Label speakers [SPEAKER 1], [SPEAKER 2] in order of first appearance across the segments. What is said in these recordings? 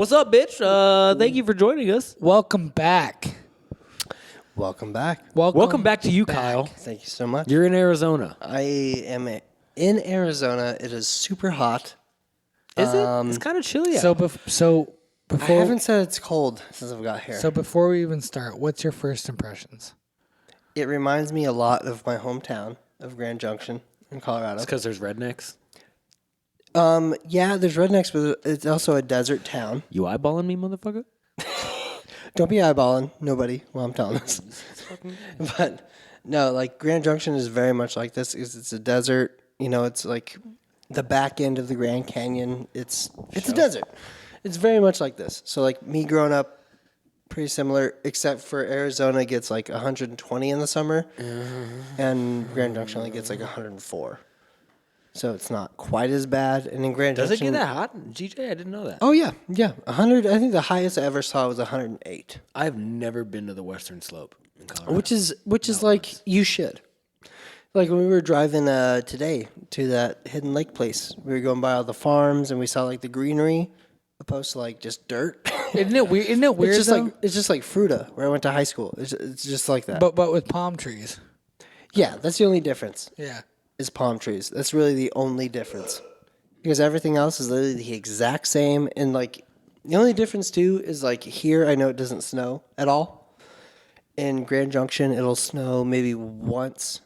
[SPEAKER 1] What's up, bitch? Thank you for joining us.
[SPEAKER 2] Welcome back.
[SPEAKER 3] Welcome back.
[SPEAKER 1] Welcome back to you, Kyle.
[SPEAKER 3] Thank you so much.
[SPEAKER 1] You're in Arizona.
[SPEAKER 3] I am in Arizona. It is super hot.
[SPEAKER 1] Is it? It's kind of chilly out.
[SPEAKER 2] So
[SPEAKER 3] I
[SPEAKER 2] before
[SPEAKER 3] haven't said it's cold since I've got here.
[SPEAKER 2] so before we even start, what's your first impressions?
[SPEAKER 3] It reminds me a lot of my hometown of Grand Junction in Colorado.
[SPEAKER 1] It's because there's rednecks.
[SPEAKER 3] Yeah, there's rednecks, but it's also a desert town.
[SPEAKER 1] You eyeballing me, motherfucker?
[SPEAKER 3] Don't be eyeballing nobody while I'm telling this. But no, like Grand Junction is very much like this. It's a desert. You know, it's like the back end of the Grand Canyon. It's a desert. It's very much like this. So like me growing up, pretty similar, except for Arizona gets like 120 in the summer, and Grand Junction only gets like 104. So it's not quite as bad. And in Grand Junction,
[SPEAKER 1] Does it get that hot? GJ, I didn't know that.
[SPEAKER 3] Oh yeah, 100. I think the highest I ever saw was 108.
[SPEAKER 1] I've never been to the Western Slope in Colorado.
[SPEAKER 3] Which is like you should. Like when we were driving today to that hidden lake place, we were going by all the farms and we saw like the greenery, opposed to like just dirt.
[SPEAKER 2] Isn't it weird? Isn't it weird?
[SPEAKER 3] It's just like Fruta, where I went to high school. It's just like that.
[SPEAKER 2] But with palm trees.
[SPEAKER 3] Yeah, that's the only difference.
[SPEAKER 2] Yeah.
[SPEAKER 3] Is palm trees. That's really the only difference. Because everything else is literally the exact same. And like the only difference too is like here I know it doesn't snow at all. In Grand Junction it'll snow maybe once,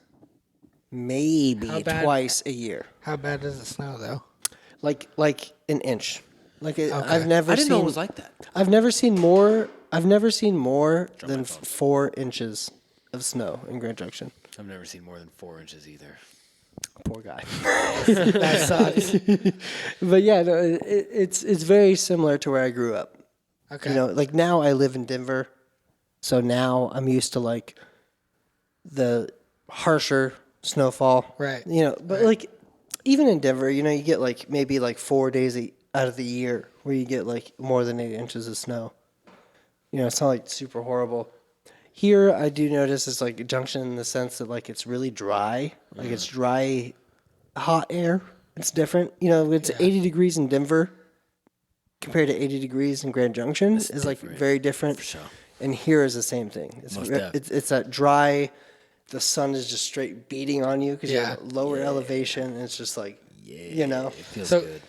[SPEAKER 3] maybe twice a year.
[SPEAKER 2] How bad does it snow though?
[SPEAKER 3] Like an inch. Like
[SPEAKER 2] Okay.
[SPEAKER 3] I've never
[SPEAKER 1] I didn't
[SPEAKER 3] seen
[SPEAKER 1] know it was like that.
[SPEAKER 3] I've never seen more than 4 inches of snow in Grand Junction.
[SPEAKER 1] I've never seen more than 4 inches either.
[SPEAKER 3] Poor guy.
[SPEAKER 2] That sucks.
[SPEAKER 3] But yeah, no, it's very similar to where I grew up.
[SPEAKER 2] Okay.
[SPEAKER 3] You know, like now I live in Denver, so now I'm used to like the harsher snowfall.
[SPEAKER 2] Right.
[SPEAKER 3] You know, but like even in Denver, you know, you get like maybe like 4 days out of the year where you get like more than 8 inches of snow. You know, it's not like super horrible. Here, I do notice it's like a junction in the sense that like it's really dry. Like it's dry, hot air. It's different. You know, it's 80 degrees in Denver compared to 80 degrees in Grand Junction is like very different.
[SPEAKER 1] For sure.
[SPEAKER 3] And here is the same thing. It's that dry. The sun is just straight beating on you because you have a lower elevation. And it's just like, you know.
[SPEAKER 1] It feels
[SPEAKER 2] So-
[SPEAKER 1] good.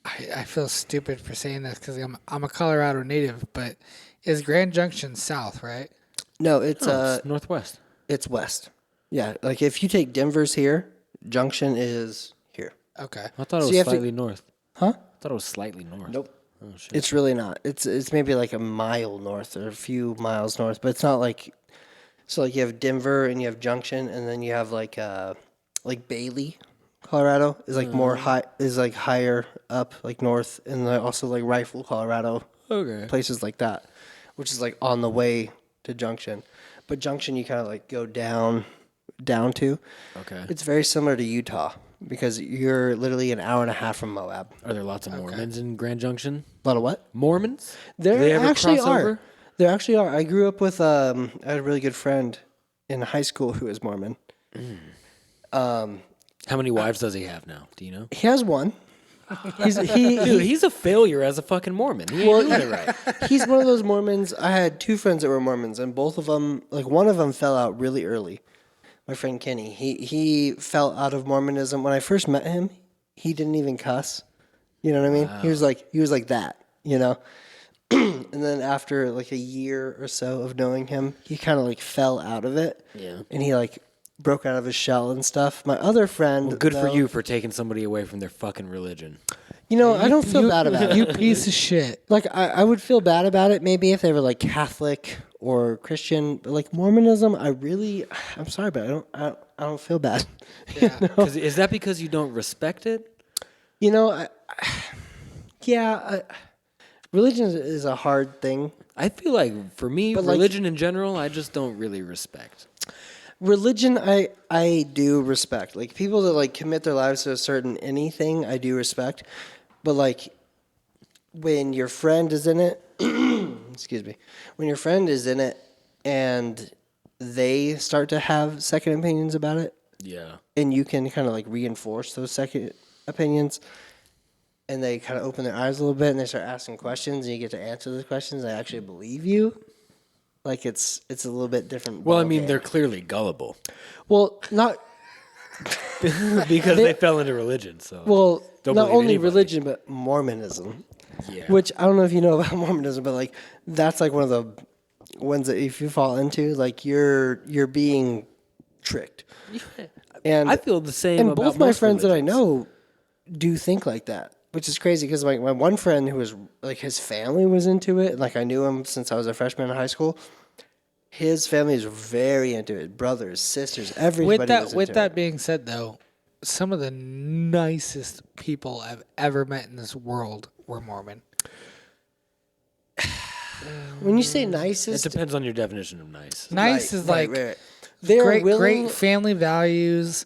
[SPEAKER 2] I feel stupid for saying this because I'm a Colorado native, but is Grand Junction south, right?
[SPEAKER 3] No, it's
[SPEAKER 1] It's northwest.
[SPEAKER 3] it's west. Yeah, like if you take Denver's here, Junction is here.
[SPEAKER 2] Okay.
[SPEAKER 1] I thought it
[SPEAKER 3] So
[SPEAKER 1] was
[SPEAKER 3] you have to-
[SPEAKER 1] slightly north.
[SPEAKER 3] Huh?
[SPEAKER 1] I thought it was slightly north.
[SPEAKER 3] Nope.
[SPEAKER 1] Oh, shit.
[SPEAKER 3] It's really not. It's maybe like a mile north or a few miles north, but it's not like. So like you have Denver and you have Junction, and then you have like Bailey, Colorado is like more high, is like higher up like north, and then also like Rifle, Colorado,
[SPEAKER 1] Okay.
[SPEAKER 3] places like that, which is like on the way to Junction, but Junction you kind of like go down to.
[SPEAKER 1] Okay.
[SPEAKER 3] It's very similar to Utah because you're literally an hour and a half from Moab.
[SPEAKER 1] Are there lots of Mormons in Grand Junction?
[SPEAKER 3] A lot of what?
[SPEAKER 1] Mormons?
[SPEAKER 3] There
[SPEAKER 1] Do they ever
[SPEAKER 3] actually
[SPEAKER 1] cross
[SPEAKER 3] are.
[SPEAKER 1] over?
[SPEAKER 3] There actually are. I grew up with I had a really good friend in high school who is Mormon.
[SPEAKER 1] How many wives does he have now? Do you know?
[SPEAKER 3] He has one.
[SPEAKER 1] Dude, he's a failure as a fucking Mormon. He ain't doing it right.
[SPEAKER 3] He's one of those Mormons. I had 2 friends that were Mormons, and both of them, like one of them, fell out really early. My friend Kenny, he fell out of Mormonism when I first met him. He didn't even cuss. You know what I mean? Wow. He was like that. You know. And then after like a year or so of knowing him, he kind of like fell out of it.
[SPEAKER 1] Yeah.
[SPEAKER 3] And he like broke out of his shell and stuff. My other friend,
[SPEAKER 1] Well, good for
[SPEAKER 3] though,
[SPEAKER 1] you for taking somebody away from their fucking religion.
[SPEAKER 3] You know, I don't feel bad about it.
[SPEAKER 2] You piece of shit.
[SPEAKER 3] Like I would feel bad about it maybe if they were like Catholic or Christian, but like Mormonism, I'm sorry, but I don't feel bad.
[SPEAKER 2] Yeah.
[SPEAKER 3] You know?
[SPEAKER 1] Is that because you don't respect it?
[SPEAKER 3] You know, religion is a hard thing.
[SPEAKER 1] I feel like for me,
[SPEAKER 3] But, like-
[SPEAKER 1] religion in general, I just don't really respect.
[SPEAKER 3] Religion, I do respect. Like people that like commit their lives to a certain anything, I do respect. But like when your friend is in it, excuse me, when your friend is in it and they start to have second opinions about it,
[SPEAKER 1] Yeah.
[SPEAKER 3] and you can kind of like reinforce those second opinions, and they kind of open their eyes a little bit and they start asking questions and you get to answer those questions, they actually believe you. Like it's a little bit different.
[SPEAKER 1] Well, I mean, they're clearly gullible.
[SPEAKER 3] Well, not
[SPEAKER 1] because they fell into religion. So
[SPEAKER 3] not only religion but Mormonism.
[SPEAKER 1] Yeah.
[SPEAKER 3] Which I don't know if you know about Mormonism, but like that's like one of the ones that if you fall into, like you're being tricked. And
[SPEAKER 1] I feel the same.
[SPEAKER 3] And
[SPEAKER 1] about
[SPEAKER 3] both my
[SPEAKER 1] most
[SPEAKER 3] friends that I
[SPEAKER 1] religions.
[SPEAKER 3] know do think like that, which is crazy because like my one friend who was like his family was into it. Like I knew him since I was a freshman in high school. His family is very into it. Brothers, sisters, everybody.
[SPEAKER 2] With that being said, though, some of the nicest people I've ever met in this world were Mormon.
[SPEAKER 3] When you say nicest,
[SPEAKER 1] It depends on your definition of nice.
[SPEAKER 2] Nice is like
[SPEAKER 3] they're
[SPEAKER 2] great family values.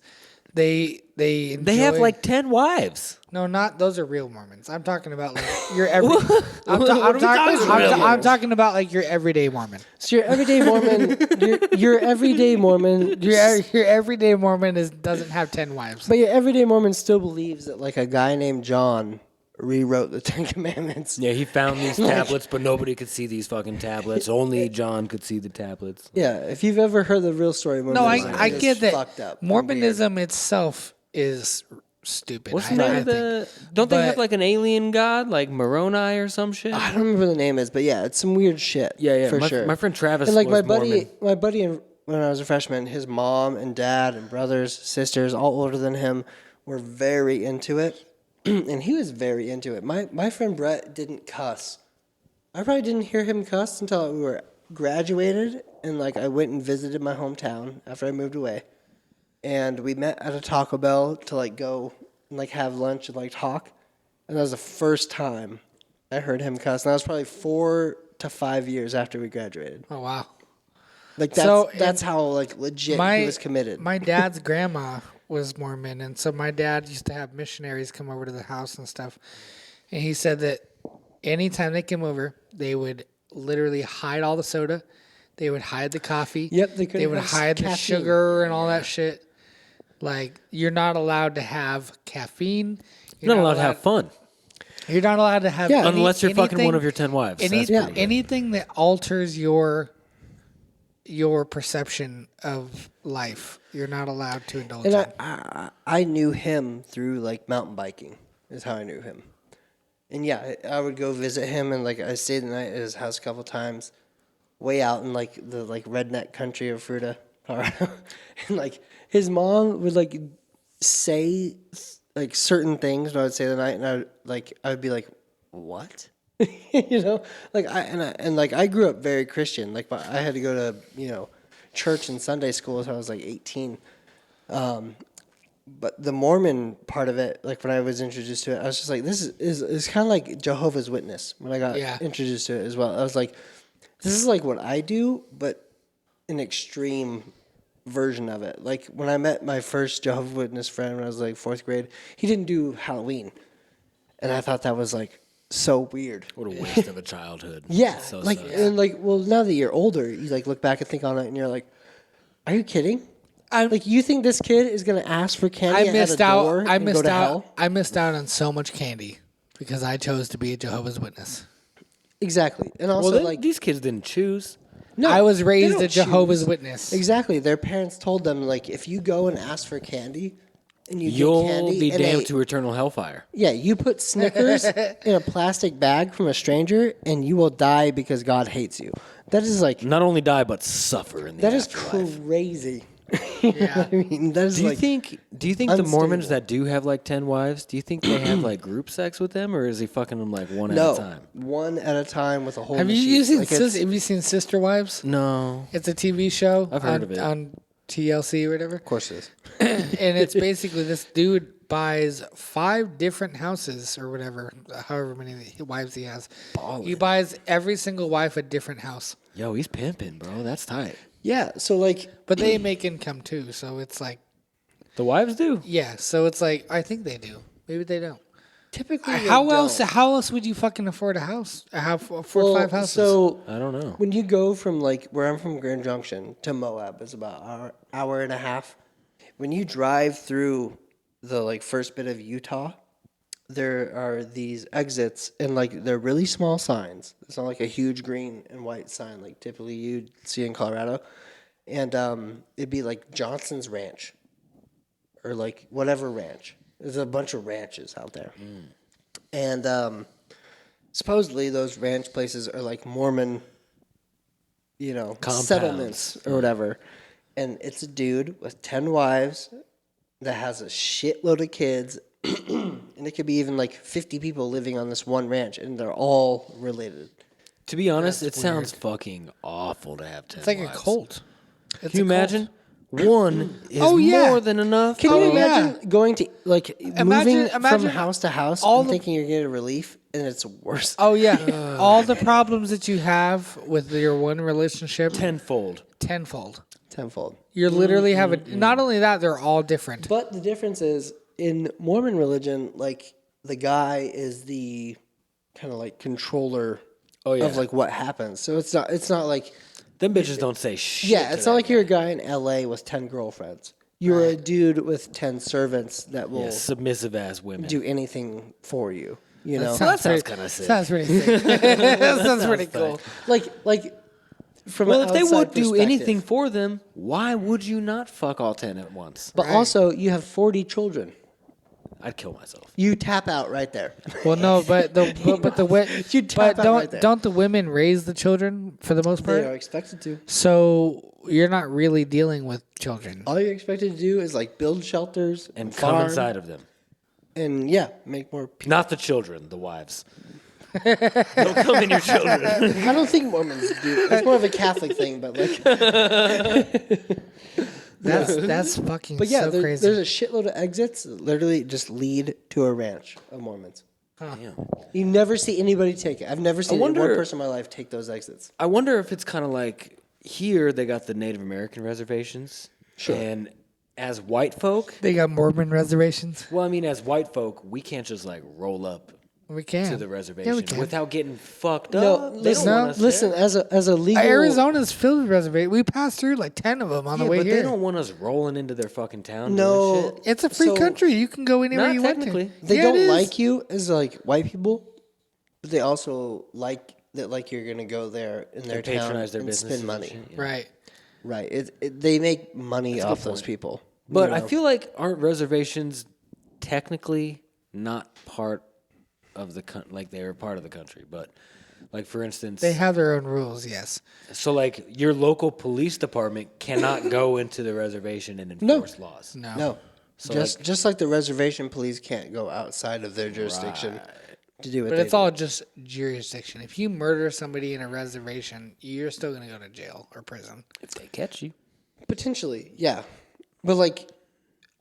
[SPEAKER 2] They
[SPEAKER 1] They have
[SPEAKER 2] enjoy-
[SPEAKER 1] like 10 wives.
[SPEAKER 2] no, not those are real Mormons. I'm talking about like your every. I'm talking about like your everyday Mormon.
[SPEAKER 3] So your everyday Mormon, your everyday Mormon,
[SPEAKER 2] Your everyday Mormon doesn't have 10 wives.
[SPEAKER 3] but your everyday Mormon still believes that like a guy named John rewrote the Ten Commandments.
[SPEAKER 1] Yeah, he found these tablets, but nobody could see these fucking tablets. Only John could see the tablets.
[SPEAKER 3] Yeah, if you've ever heard the real story of
[SPEAKER 2] No,
[SPEAKER 3] Mormonism,
[SPEAKER 2] I
[SPEAKER 3] it's
[SPEAKER 2] get that.
[SPEAKER 3] fucked up.
[SPEAKER 2] Mormonism itself is stupid.
[SPEAKER 1] What's
[SPEAKER 2] I
[SPEAKER 1] the name
[SPEAKER 2] think.
[SPEAKER 1] of the? Don't they
[SPEAKER 2] But-
[SPEAKER 1] have like an alien god, like Moroni or some shit?
[SPEAKER 3] I don't remember what the name is, but yeah, it's some weird shit.
[SPEAKER 1] Yeah.
[SPEAKER 3] for
[SPEAKER 1] my,
[SPEAKER 3] sure.
[SPEAKER 1] My friend Travis
[SPEAKER 3] And like
[SPEAKER 1] was
[SPEAKER 3] my buddy, when I was a freshman, his mom and dad and brothers, sisters, all older than him, were very into it, and he was very into it. My friend Brett didn't cuss. I probably didn't hear him cuss until we were graduated, and like I went and visited my hometown after I moved away, and we met at a Taco Bell to like go and like have lunch and like talk, and that was the first time I heard him cuss, and that was probably 4 to 5 years after we graduated.
[SPEAKER 2] Oh wow.
[SPEAKER 3] Like
[SPEAKER 2] So,
[SPEAKER 3] that's how like legit he was committed.
[SPEAKER 2] My dad's grandma was Mormon, and so my dad used to have missionaries come over to the house and stuff. And he said that anytime they came over, they would literally hide all the soda, they would hide the coffee,
[SPEAKER 3] Yep, they couldn't
[SPEAKER 2] they would
[SPEAKER 3] have
[SPEAKER 2] hide the
[SPEAKER 3] caffeine.
[SPEAKER 2] sugar and all that shit. Like you're not allowed to have caffeine.
[SPEAKER 1] You're not allowed to have fun.
[SPEAKER 2] You're not allowed to have
[SPEAKER 1] Unless you're fucking one of your 10 wives.
[SPEAKER 2] Anything that alters your perception of life, you're not allowed to indulge
[SPEAKER 3] And
[SPEAKER 2] in.
[SPEAKER 3] I knew him through like mountain biking is how I knew him. And yeah, I would go visit him, and like I stayed the night at his house a couple times, way out in like the like redneck country of Fruita, Colorado. And like his mom would like say like certain things when I would say the night, and I would be like, what? You know, like I grew up very Christian. Like I had to go to church and Sunday school until I was like 18. But the Mormon part of it, like when I was introduced to it, I was just like, this is kind of like Jehovah's Witness when I got introduced to it as well. I was like, this is like what I do, but an extreme version of it. Like when I met my first Jehovah's Witness friend when I was like 4th grade, he didn't do Halloween, and I thought that was like so weird.
[SPEAKER 1] What a waste of a childhood.
[SPEAKER 3] Yeah,
[SPEAKER 1] So
[SPEAKER 3] like
[SPEAKER 1] sucks.
[SPEAKER 3] and like well, now that you're older, you like look back and think on it, and you're like, are you kidding? Like you think this kid is gonna ask for candy at a door and go to hell?
[SPEAKER 2] I missed out on so much candy because I chose to be a Jehovah's Witness.
[SPEAKER 3] Exactly, and also
[SPEAKER 1] Well,
[SPEAKER 3] like
[SPEAKER 1] these kids didn't choose.
[SPEAKER 3] no,
[SPEAKER 2] I was
[SPEAKER 3] they
[SPEAKER 2] raised
[SPEAKER 3] don't
[SPEAKER 2] a Jehovah's
[SPEAKER 3] choose.
[SPEAKER 2] Witness.
[SPEAKER 3] Exactly, their parents told them like if you go and ask for candy, and you
[SPEAKER 1] You'll
[SPEAKER 3] get candy,
[SPEAKER 1] be
[SPEAKER 3] and
[SPEAKER 1] damned to eternal hellfire.
[SPEAKER 3] yeah, you put Snickers in a plastic bag from a stranger, and you will die because God hates you. That is like
[SPEAKER 1] Not only die, but suffer in the
[SPEAKER 3] that is
[SPEAKER 1] afterlife.
[SPEAKER 3] crazy. You know what I mean, that is
[SPEAKER 1] Do you
[SPEAKER 3] like
[SPEAKER 1] think the Mormons
[SPEAKER 3] unstable.
[SPEAKER 1] that do have like 10 wives, do you think they have like group sex with them, or is he fucking them like one at a
[SPEAKER 3] no
[SPEAKER 1] time?
[SPEAKER 3] one at a time with a whole.
[SPEAKER 2] Have
[SPEAKER 3] machine.
[SPEAKER 2] you seen
[SPEAKER 3] Like, it's-
[SPEAKER 2] Have you seen Sister Wives?
[SPEAKER 1] No.
[SPEAKER 2] It's a TV show.
[SPEAKER 1] I've heard of it.
[SPEAKER 2] On TLC or whatever.
[SPEAKER 3] Of course it is.
[SPEAKER 2] And it's basically this dude buys 5 different houses or whatever, however many wives he has. He buys every single wife a different house.
[SPEAKER 1] Yo, he's pimping, bro. That's tight.
[SPEAKER 3] Yeah, so like
[SPEAKER 2] But they make income too, so it's like,
[SPEAKER 1] The wives do.
[SPEAKER 2] yeah. So it's like, I think they do. Maybe they don't.
[SPEAKER 3] typically they
[SPEAKER 2] How else?
[SPEAKER 3] don't.
[SPEAKER 2] How else would you fucking afford a house? Have 4
[SPEAKER 3] Well,
[SPEAKER 2] or 5 houses.
[SPEAKER 3] So
[SPEAKER 1] I don't know.
[SPEAKER 3] when you go from like where I'm from, Grand Junction to Moab, it's about an hour and a half. When you drive through the like first bit of Utah, there are these exits, and like they're really small signs. It's not like a huge green and white sign like typically you'd see in Colorado. And it'd be like Johnson's Ranch or like whatever ranch. There's a bunch of ranches out there. And supposedly those ranch places are like Mormon,
[SPEAKER 1] Compounds.
[SPEAKER 3] settlements or whatever. And it's a dude with 10 wives that has a shitload of kids. And it could be even like 50 people living on this one ranch, and they're all related.
[SPEAKER 1] To be honest, it sounds fucking awful to have 10
[SPEAKER 2] It's like
[SPEAKER 1] wives.
[SPEAKER 2] a cult.
[SPEAKER 1] Can you imagine? One is more than enough.
[SPEAKER 3] Can you imagine going to moving from
[SPEAKER 2] imagine
[SPEAKER 3] house to house
[SPEAKER 2] all
[SPEAKER 3] and
[SPEAKER 2] the-
[SPEAKER 3] thinking you're getting relief, and it's worse?
[SPEAKER 2] Oh yeah, all the problems that you have with your one relationship
[SPEAKER 1] Tenfold.
[SPEAKER 2] tenfold.
[SPEAKER 3] Tenfold.
[SPEAKER 2] You're literally having. Not only that, they're all different.
[SPEAKER 3] But the difference is in Mormon religion, like the guy is the kind of like controller of like what happens. So it's not like
[SPEAKER 1] Them bitches don't say shit.
[SPEAKER 3] yeah, it's not like you're a guy in LA with 10 girlfriends. You're a dude with 10 servants that will
[SPEAKER 1] submissive ass women.
[SPEAKER 3] do anything for you. You know,
[SPEAKER 1] That sounds kind of sick.
[SPEAKER 2] Sounds pretty sick. That sounds pretty cool.
[SPEAKER 3] like from
[SPEAKER 1] Well,
[SPEAKER 3] an
[SPEAKER 1] if they
[SPEAKER 3] outside
[SPEAKER 1] would do
[SPEAKER 3] perspective.
[SPEAKER 1] anything for them, why would you not fuck all 10 at once?
[SPEAKER 3] But also, you have 40 children.
[SPEAKER 1] I'd kill myself.
[SPEAKER 3] You tap out right there.
[SPEAKER 2] Well, no, but the
[SPEAKER 3] You tap out right there.
[SPEAKER 2] don't the women raise the children for the most
[SPEAKER 3] They
[SPEAKER 2] part?
[SPEAKER 3] are expected to.
[SPEAKER 2] So you're not really dealing with children.
[SPEAKER 3] All you're expected to do is like build shelters
[SPEAKER 1] And come
[SPEAKER 3] farm,
[SPEAKER 1] inside of them.
[SPEAKER 3] and make more people.
[SPEAKER 1] Not the children, the wives. Don't come in your children.
[SPEAKER 3] I don't think Mormons do. It's more of a Catholic thing, but like.
[SPEAKER 2] That's fucking
[SPEAKER 3] But yeah,
[SPEAKER 2] so crazy.
[SPEAKER 3] there's a shitload of exits that literally just lead to a ranch of Mormons.
[SPEAKER 1] Damn.
[SPEAKER 3] You never see anybody take it. I've never seen one
[SPEAKER 1] wonder-
[SPEAKER 3] person in my life take those exits.
[SPEAKER 1] I wonder if it's kind of like here they got the Native American reservations.
[SPEAKER 3] Sure.
[SPEAKER 1] And as white folk,
[SPEAKER 2] They got Mormon reservations.
[SPEAKER 1] well, I mean, as white folk, we can't just like roll up
[SPEAKER 2] We can
[SPEAKER 1] to the reservation
[SPEAKER 2] can.
[SPEAKER 1] without getting fucked
[SPEAKER 3] No,
[SPEAKER 1] up. They
[SPEAKER 3] listen,
[SPEAKER 1] don't want us
[SPEAKER 3] listen.
[SPEAKER 1] there.
[SPEAKER 3] As a legal
[SPEAKER 2] Arizona's filled with reservations. We passed through like 10 of them on
[SPEAKER 1] Yeah,
[SPEAKER 2] the way
[SPEAKER 1] but
[SPEAKER 2] here.
[SPEAKER 1] they don't want us rolling into their fucking town.
[SPEAKER 3] No,
[SPEAKER 1] doing shit.
[SPEAKER 2] It's a free
[SPEAKER 3] So-
[SPEAKER 2] country. You can go anywhere
[SPEAKER 1] Not
[SPEAKER 2] you want
[SPEAKER 1] technically.
[SPEAKER 2] to.
[SPEAKER 3] They
[SPEAKER 2] Yeah, it
[SPEAKER 3] don't
[SPEAKER 2] is.
[SPEAKER 3] like you as like white people, but they also like that like you're gonna go there in their
[SPEAKER 1] And
[SPEAKER 3] town
[SPEAKER 1] patronize their
[SPEAKER 3] and
[SPEAKER 1] businesses
[SPEAKER 3] spend
[SPEAKER 1] and
[SPEAKER 3] money.
[SPEAKER 1] shit, yeah.
[SPEAKER 2] Right.
[SPEAKER 3] Right. They make money off those people.
[SPEAKER 1] But
[SPEAKER 3] you
[SPEAKER 1] I
[SPEAKER 3] know?
[SPEAKER 1] feel like aren't reservations technically not part of the like they're part of the country, but like for instance,
[SPEAKER 2] They have their own rules, yes.
[SPEAKER 1] so like your local police department cannot go into the reservation and enforce laws.
[SPEAKER 2] No.
[SPEAKER 1] So
[SPEAKER 3] just like the reservation police can't go outside of their jurisdiction to do what
[SPEAKER 2] But
[SPEAKER 3] they
[SPEAKER 2] it's
[SPEAKER 3] do.
[SPEAKER 2] all just jurisdiction. If you murder somebody in a reservation, you're still going to go to jail or prison.
[SPEAKER 1] If they catch you,
[SPEAKER 3] Potentially, yeah. But like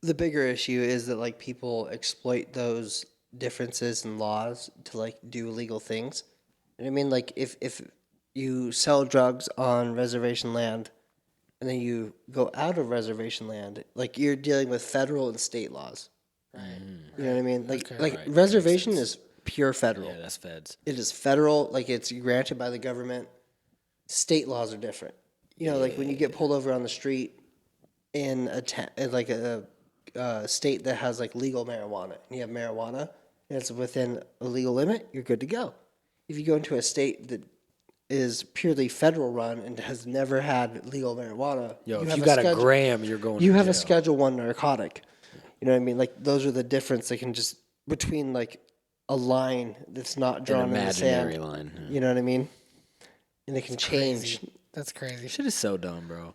[SPEAKER 3] the bigger issue is that like people exploit those differences in laws to like do illegal things. You know what I mean? Like if you sell drugs on reservation land and then you go out of reservation land, like you're dealing with federal and state laws. Right. You know what I mean? Like
[SPEAKER 1] right.
[SPEAKER 3] reservation is pure federal.
[SPEAKER 1] yeah, that's feds.
[SPEAKER 3] It is federal, like it's granted by the government. State laws are different. You know, like when you get pulled over on the street in like a state that has like legal marijuana, and you have marijuana, and it's within a legal limit, you're good to go. If you go into a state that is purely federal run and has never had legal marijuana,
[SPEAKER 1] Yo, if
[SPEAKER 3] have
[SPEAKER 1] you got a
[SPEAKER 3] schedule-
[SPEAKER 1] gram, you're going.
[SPEAKER 3] you
[SPEAKER 1] to
[SPEAKER 3] have a
[SPEAKER 1] jail.
[SPEAKER 3] Schedule 1 narcotic. You know what I mean? Like those are the difference. They can just between like a line that's not drawn
[SPEAKER 1] An
[SPEAKER 3] in the sand.
[SPEAKER 1] imaginary line. Yeah.
[SPEAKER 3] You know what I mean? And it can change.
[SPEAKER 2] That's crazy.
[SPEAKER 1] Shit is so dumb, bro.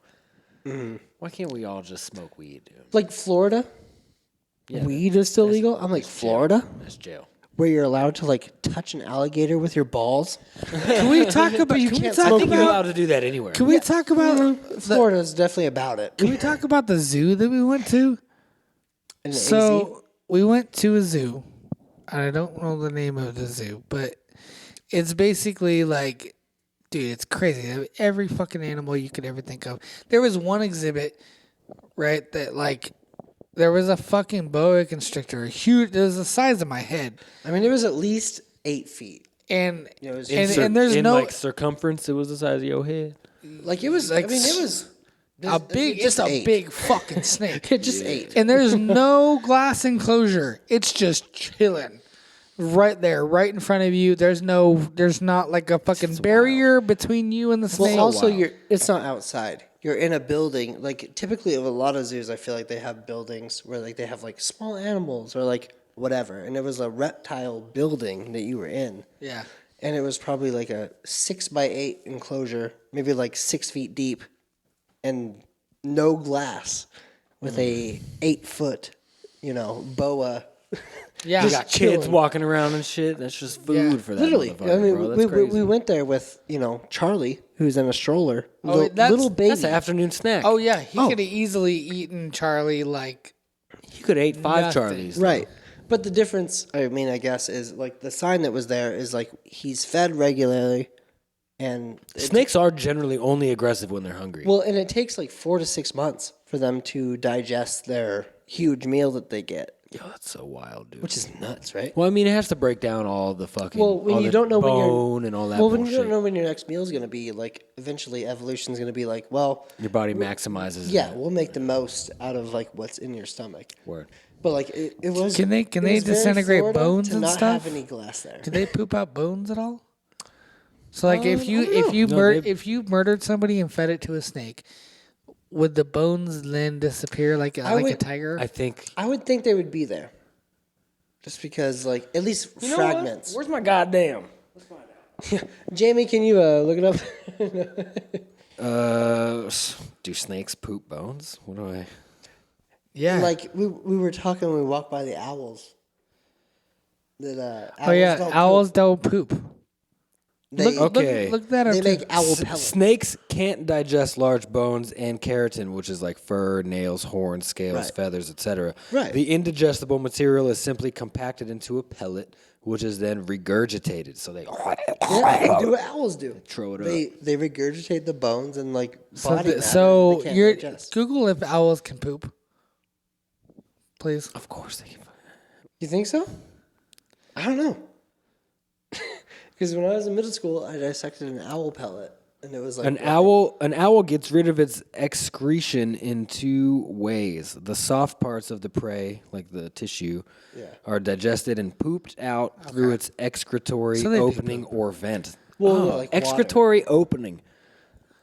[SPEAKER 1] Why can't we all just smoke weed, dude?
[SPEAKER 3] Like Florida, weed is still legal. I'm like Florida,
[SPEAKER 1] That's jail.
[SPEAKER 3] where you're allowed to like touch an alligator with your balls.
[SPEAKER 2] Can we talk about?
[SPEAKER 3] you
[SPEAKER 2] Can we
[SPEAKER 3] can't
[SPEAKER 2] talk
[SPEAKER 1] I think you're
[SPEAKER 2] about?
[SPEAKER 1] allowed to do that anywhere.
[SPEAKER 2] Can we talk about?
[SPEAKER 3] Florida is definitely about it.
[SPEAKER 2] Can we talk about the zoo that we went to?
[SPEAKER 3] And the AZ,
[SPEAKER 2] So we went to a zoo. I don't know the name of the zoo, but it's basically like, dude, it's crazy. Every fucking animal you could ever think of. There was one exhibit, right, that like, there was a fucking boa constrictor, huge. It was the size of my head,
[SPEAKER 3] I mean, it was at least 8 feet.
[SPEAKER 2] and
[SPEAKER 3] It was
[SPEAKER 2] and there's
[SPEAKER 1] in
[SPEAKER 2] no
[SPEAKER 1] like circumference, it was the size of your head.
[SPEAKER 3] like it was.
[SPEAKER 2] like
[SPEAKER 3] I mean, it was
[SPEAKER 2] a big, just a
[SPEAKER 3] eight.
[SPEAKER 2] big fucking snake.
[SPEAKER 3] It just 8.
[SPEAKER 2] And there's no glass enclosure. It's just chilling. right there, right in front of you. There's not like a fucking barrier between you and the snake.
[SPEAKER 3] Well, also, it's not outside. You're in a building. Like, typically, of a lot of zoos, I feel like they have buildings where, like, they have, like, small animals or, like, whatever. And it was a reptile building that you were in.
[SPEAKER 2] Yeah.
[SPEAKER 3] And it was probably, like, a 6x8 enclosure, maybe, like, 6 feet deep, and no glass with a 8-foot, boa.
[SPEAKER 2] Yeah.
[SPEAKER 1] You got kids walking around and shit. That's just food for that
[SPEAKER 3] Literally.
[SPEAKER 1] motherfucker,
[SPEAKER 3] I mean,
[SPEAKER 1] bro. That's crazy.
[SPEAKER 3] we went there with, Charlie, who's in a stroller.
[SPEAKER 2] that's-
[SPEAKER 3] Little baby.
[SPEAKER 1] That's an afternoon snack.
[SPEAKER 2] Oh yeah, he could have easily eaten Charlie like.
[SPEAKER 1] You could have ate 5
[SPEAKER 2] Nothing.
[SPEAKER 1] Charlies.
[SPEAKER 3] Right. But the difference, I mean, I guess, is, like, the sign that was there is, like, he's fed regularly. And
[SPEAKER 1] Snakes are generally only aggressive when they're hungry.
[SPEAKER 3] well, and it takes, like, 4 to 6 months for them to digest their huge meal that they get,
[SPEAKER 1] Yo, that's so wild, dude.
[SPEAKER 3] which is nuts, right?
[SPEAKER 1] Well, I mean, it has to break down all the fucking
[SPEAKER 3] Well, when
[SPEAKER 1] all
[SPEAKER 3] you
[SPEAKER 1] the
[SPEAKER 3] don't know when your
[SPEAKER 1] bone and all that
[SPEAKER 3] well, when
[SPEAKER 1] bullshit.
[SPEAKER 3] you don't know when your next meal is going to be, like, eventually evolution's going to be like, well,
[SPEAKER 1] Your body maximizes.
[SPEAKER 3] yeah,
[SPEAKER 1] it.
[SPEAKER 3] we'll make the most out of, like, what's in your stomach.
[SPEAKER 1] Word.
[SPEAKER 3] But, like, it was.
[SPEAKER 2] Can they
[SPEAKER 3] it was very
[SPEAKER 2] disintegrate
[SPEAKER 3] Florida
[SPEAKER 2] bones
[SPEAKER 3] to
[SPEAKER 2] and
[SPEAKER 3] not
[SPEAKER 2] stuff?
[SPEAKER 3] have any glass there.
[SPEAKER 2] Do they poop out bones at all? So like if you
[SPEAKER 1] No,
[SPEAKER 2] murdered somebody and fed it to a snake, would the bones then disappear like a
[SPEAKER 3] would-
[SPEAKER 2] tiger?
[SPEAKER 1] I think.
[SPEAKER 3] I would think they would be there. Just because, like, at least fragments.
[SPEAKER 1] Where's my goddamn?
[SPEAKER 3] Jamie, can you look it up?
[SPEAKER 1] Do snakes poop bones? What do I?
[SPEAKER 2] yeah.
[SPEAKER 3] Like, we were talking when we walked by the owls. That
[SPEAKER 2] oh yeah,
[SPEAKER 3] don't
[SPEAKER 2] owls
[SPEAKER 3] poop.
[SPEAKER 2] don't poop.
[SPEAKER 3] They,
[SPEAKER 1] Okay.
[SPEAKER 2] Look that up.
[SPEAKER 3] they
[SPEAKER 2] too.
[SPEAKER 3] make owl pellets.
[SPEAKER 1] Snakes can't digest large bones and keratin, which is like fur, nails, horns, scales,
[SPEAKER 3] Right.
[SPEAKER 1] feathers, etc.
[SPEAKER 3] Right.
[SPEAKER 1] The indigestible material is simply compacted into a pellet, which is then regurgitated. So they
[SPEAKER 3] Yeah, they do what owls do.
[SPEAKER 1] Throw it up.
[SPEAKER 3] They regurgitate the bones and, like,
[SPEAKER 2] So,
[SPEAKER 3] body matter
[SPEAKER 2] so
[SPEAKER 3] they can't
[SPEAKER 2] you're
[SPEAKER 3] digest.
[SPEAKER 2] Google if owls can poop, please.
[SPEAKER 1] Of course they can.
[SPEAKER 3] You think so? I don't know. Because when I was in middle school, I dissected an owl pellet, and it was like
[SPEAKER 1] An owl gets rid of its excretion in 2 ways. The soft parts of the prey, like the tissue, are digested and pooped out through its excretory
[SPEAKER 2] So they do
[SPEAKER 1] opening or vent.
[SPEAKER 3] Well, like
[SPEAKER 1] excretory opening.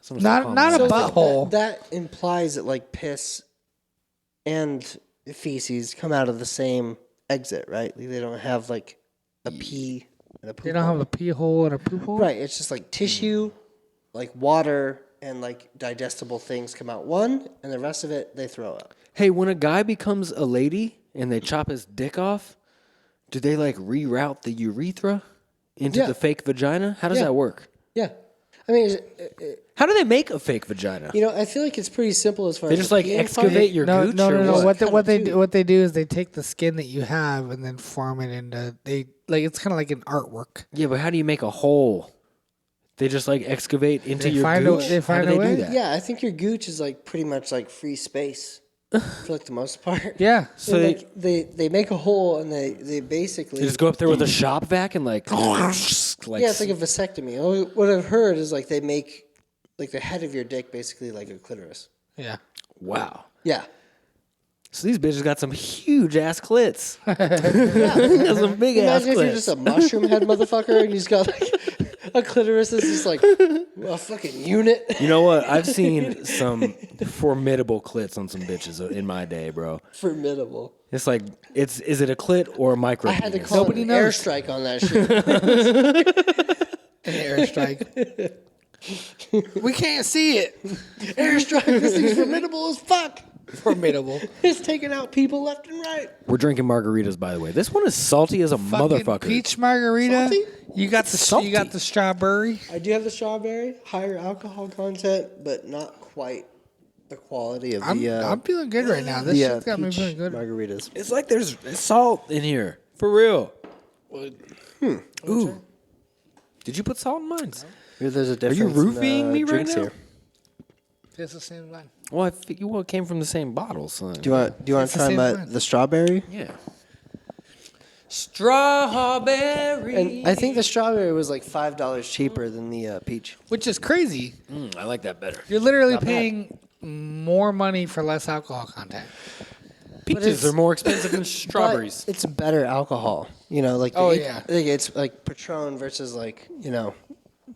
[SPEAKER 1] Someone should call
[SPEAKER 2] Not
[SPEAKER 1] me
[SPEAKER 2] a
[SPEAKER 1] that.
[SPEAKER 2] butthole.
[SPEAKER 3] That implies that, like, piss and feces come out of the same exit, right? Like, they don't have, like, a pee and a poop.
[SPEAKER 2] They don't have a pee hole and a poop hole.
[SPEAKER 3] Right. It's just like tissue, like water, and, like, digestible things come out one, and the rest of it they throw up.
[SPEAKER 1] Hey, when a guy becomes a lady and they chop his dick off, do they like reroute the urethra into
[SPEAKER 3] Yeah.
[SPEAKER 1] the fake vagina? How does
[SPEAKER 3] Yeah.
[SPEAKER 1] that work?
[SPEAKER 3] Yeah. I mean,
[SPEAKER 1] How do they make a fake vagina?
[SPEAKER 3] I feel like it's pretty simple as far
[SPEAKER 1] They
[SPEAKER 3] as
[SPEAKER 1] just
[SPEAKER 3] the
[SPEAKER 1] like
[SPEAKER 3] peeing
[SPEAKER 1] excavate
[SPEAKER 3] part.
[SPEAKER 1] your
[SPEAKER 2] No,
[SPEAKER 1] gooch
[SPEAKER 2] no,
[SPEAKER 1] or
[SPEAKER 2] no, no.
[SPEAKER 1] what?
[SPEAKER 2] What they
[SPEAKER 3] do.
[SPEAKER 2] do is they take the skin that you have and then form it into it's kind of like an artwork.
[SPEAKER 1] Yeah, but how do you make a hole? They just like excavate into
[SPEAKER 2] They
[SPEAKER 1] your
[SPEAKER 2] find a-
[SPEAKER 1] gooch?
[SPEAKER 2] they find
[SPEAKER 1] how
[SPEAKER 2] a
[SPEAKER 1] do they
[SPEAKER 2] way?
[SPEAKER 1] do that?
[SPEAKER 3] Yeah, I think your gooch is, like, pretty much like free space for, like, the most part.
[SPEAKER 2] Yeah.
[SPEAKER 1] So
[SPEAKER 3] And,
[SPEAKER 1] they,
[SPEAKER 3] like, they make a hole and they basically
[SPEAKER 1] they just go up there with a shop vac and like
[SPEAKER 3] yeah, it's like a vasectomy. What I've heard is, like, they make, like, the head of your dick basically like a clitoris.
[SPEAKER 2] Yeah.
[SPEAKER 1] wow.
[SPEAKER 3] Yeah.
[SPEAKER 1] So these bitches got some huge ass clits. Got some big ass
[SPEAKER 3] Imagine if you're
[SPEAKER 1] clits.
[SPEAKER 3] just a mushroom head motherfucker and you just got, like, a clitoris that's just like a fucking unit.
[SPEAKER 1] You know what? I've seen some formidable clits on some bitches in my day, bro.
[SPEAKER 3] Formidable.
[SPEAKER 1] It's like, is it a clit or a micro?
[SPEAKER 3] I had to
[SPEAKER 1] penis?
[SPEAKER 3] call
[SPEAKER 2] Nobody
[SPEAKER 3] an
[SPEAKER 2] knows.
[SPEAKER 3] airstrike on that shit.
[SPEAKER 2] An airstrike. We can't see it.
[SPEAKER 3] Airstrike. This thing's formidable as fuck.
[SPEAKER 2] Formidable.
[SPEAKER 3] It's taking out people left and right.
[SPEAKER 1] We're drinking margaritas, by the way. This one is salty as a
[SPEAKER 2] Fucking
[SPEAKER 1] motherfucker.
[SPEAKER 2] peach margarita.
[SPEAKER 3] Salty?
[SPEAKER 2] You got
[SPEAKER 1] Salty.
[SPEAKER 2] the strawberry.
[SPEAKER 3] I do have the strawberry, higher alcohol content, but not quite the quality of
[SPEAKER 2] I'm feeling good right now. This shit's got me
[SPEAKER 3] peach
[SPEAKER 2] feeling good.
[SPEAKER 3] margaritas.
[SPEAKER 1] It's like there's salt in here. For real. Ooh. Did you put salt in mine?
[SPEAKER 3] Maybe there's a
[SPEAKER 1] Are
[SPEAKER 3] difference.
[SPEAKER 1] you
[SPEAKER 3] in,
[SPEAKER 1] roofing me right
[SPEAKER 3] drinks
[SPEAKER 1] now?
[SPEAKER 3] here.
[SPEAKER 2] It's the same line.
[SPEAKER 1] Well, I think you all came from the same bottle, son.
[SPEAKER 3] Do you want
[SPEAKER 2] It's
[SPEAKER 3] to
[SPEAKER 2] the
[SPEAKER 3] try
[SPEAKER 2] same
[SPEAKER 3] my,
[SPEAKER 2] brand.
[SPEAKER 3] the strawberry?
[SPEAKER 1] Yeah. Strawberry.
[SPEAKER 3] And I think the strawberry was like $5 cheaper than the peach.
[SPEAKER 2] Which is crazy.
[SPEAKER 1] I like that better.
[SPEAKER 2] You're literally
[SPEAKER 3] Not bad.
[SPEAKER 2] paying more money for less alcohol content.
[SPEAKER 1] Peaches
[SPEAKER 3] it's-
[SPEAKER 1] are more expensive than strawberries.
[SPEAKER 3] But it's better alcohol. You know, like
[SPEAKER 2] Oh,
[SPEAKER 3] the
[SPEAKER 2] yeah.
[SPEAKER 3] like it's like Patron versus like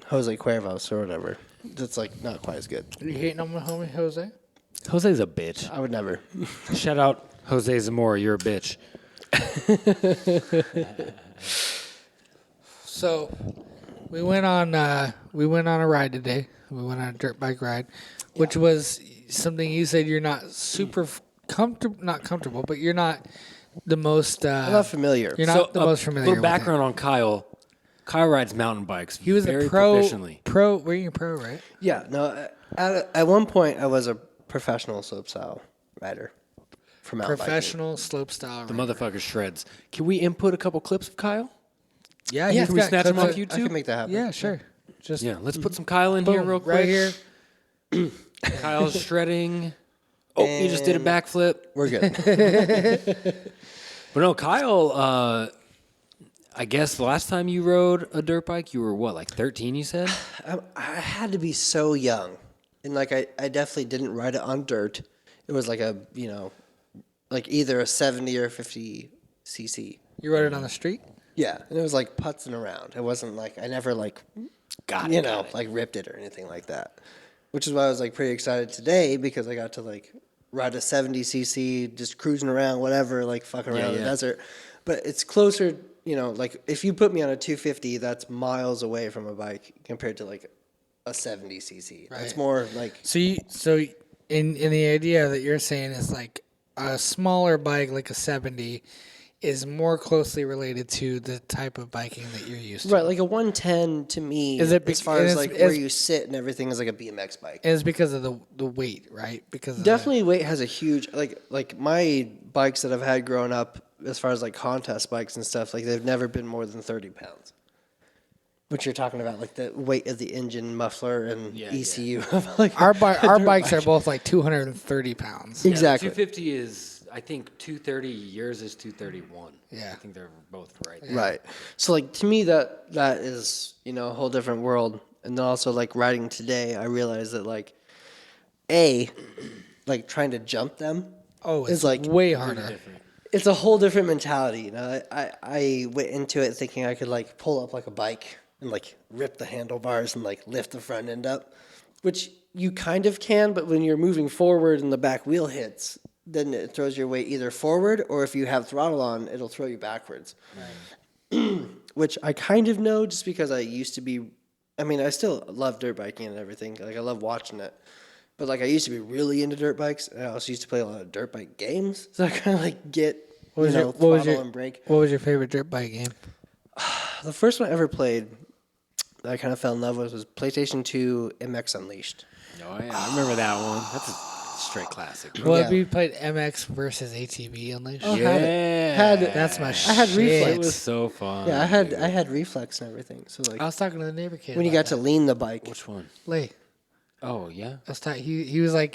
[SPEAKER 3] Jose Cuervos or whatever. That's like not quite as good.
[SPEAKER 2] Are you hating on my homie Jose?
[SPEAKER 1] Jose's a bitch.
[SPEAKER 3] I would never.
[SPEAKER 1] Shout out Jose Zamora. You're a bitch.
[SPEAKER 2] So we went on a ride today. We went on a dirt bike ride, which was something you said you're not super not comfortable, but you're not the most.
[SPEAKER 3] I'm not familiar.
[SPEAKER 2] You're not the most familiar.
[SPEAKER 1] Little
[SPEAKER 2] with
[SPEAKER 1] background on Kyle. Kyle rides mountain bikes.
[SPEAKER 2] He was
[SPEAKER 1] very
[SPEAKER 2] a pro.
[SPEAKER 1] proficiently.
[SPEAKER 2] Were you a pro, right?
[SPEAKER 3] Yeah, no. At one point, I was a professional slopestyle rider for mountain
[SPEAKER 2] Professional slope style.
[SPEAKER 1] The motherfucker shreds. Can we input a couple clips of Kyle?
[SPEAKER 2] Yeah,
[SPEAKER 3] Yeah,
[SPEAKER 2] he's
[SPEAKER 1] Can we
[SPEAKER 2] got
[SPEAKER 1] snatch him
[SPEAKER 2] clips
[SPEAKER 1] off
[SPEAKER 2] of-
[SPEAKER 3] biking. I
[SPEAKER 1] YouTube?
[SPEAKER 3] can make that happen.
[SPEAKER 2] Yeah, sure. Just
[SPEAKER 1] Yeah, let's put some Kyle in here
[SPEAKER 2] boom,
[SPEAKER 1] real quick.
[SPEAKER 2] right here.
[SPEAKER 1] Kyle's shredding. Oh, he just did a backflip.
[SPEAKER 3] We're good.
[SPEAKER 1] But no, Kyle, I guess the last time you rode a dirt bike, you were what, like 13, you said?
[SPEAKER 3] I had to be so young, and like I definitely didn't ride it on dirt. It was like a like either a 70 or 50 cc.
[SPEAKER 2] You rode it on the street?
[SPEAKER 3] Yeah, and it was like putzing around. It wasn't like I never like
[SPEAKER 1] Got it.
[SPEAKER 3] like ripped it or anything like that. Which is why I was like pretty excited today because I got to like ride a 70 cc, just cruising around, whatever, like fucking around in the desert. But it's closer, like if you put me on a 250, that's miles away from a bike compared to like a 70 cc.
[SPEAKER 2] Right.
[SPEAKER 3] It's more like
[SPEAKER 2] So in the idea that you're saying is like a smaller bike like a 70 is more closely related to the type of biking that you're used to.
[SPEAKER 3] right, like a 110 to me.
[SPEAKER 2] Is it
[SPEAKER 3] as far
[SPEAKER 2] and
[SPEAKER 3] as
[SPEAKER 2] it's-
[SPEAKER 3] like where
[SPEAKER 2] it's-
[SPEAKER 3] you sit and everything is like a BMX bike.
[SPEAKER 2] And it's because of the weight, right? Because of
[SPEAKER 3] Definitely weight has a huge like my bikes that I've had growing up as far as like contest bikes and stuff, like they've never been more than 30 pounds. Which you're talking about, like the weight of the engine, muffler, and ECU. Of like
[SPEAKER 2] our bikes are both like 230 pounds.
[SPEAKER 3] Exactly.
[SPEAKER 1] 250 is, I think, 230. Yours is 231.
[SPEAKER 2] Yeah.
[SPEAKER 1] I think they're both right.
[SPEAKER 3] Right. So like to me that is, a whole different world. And then also like riding today, I realized that like like trying to jump them
[SPEAKER 2] It's
[SPEAKER 3] is like
[SPEAKER 2] way harder.
[SPEAKER 3] it's a whole different mentality. I went into it thinking I could like pull up like a bike and like rip the handlebars and like lift the front end up, which you kind of can, but when you're moving forward and the back wheel hits, then it throws your weight either forward or if you have throttle on, it'll throw you backwards. Right. Which I kind of know just because I used to be, I still love dirt biking and everything. Like I love watching it. But like I used to be really into dirt bikes. And I also used to play a lot of dirt bike games. So I kind of like get, throttle and brake.
[SPEAKER 2] What was your favorite dirt bike game?
[SPEAKER 3] The first one I ever played that I kind of fell in love with was PlayStation 2 MX Unleashed.
[SPEAKER 1] Oh, yeah, I remember that one. That's a straight classic.
[SPEAKER 2] Well,
[SPEAKER 3] Yeah.
[SPEAKER 2] we played MX versus ATV Unleashed.
[SPEAKER 3] Had
[SPEAKER 2] That's my shit.
[SPEAKER 3] I had
[SPEAKER 1] It
[SPEAKER 3] reflex.
[SPEAKER 1] was so fun.
[SPEAKER 3] Yeah, I had reflex and everything. So like
[SPEAKER 2] I was talking to the neighbor kid.
[SPEAKER 3] when you got to lean the bike.
[SPEAKER 1] Which one?
[SPEAKER 2] Lay.
[SPEAKER 1] Oh, yeah?
[SPEAKER 2] I was he was like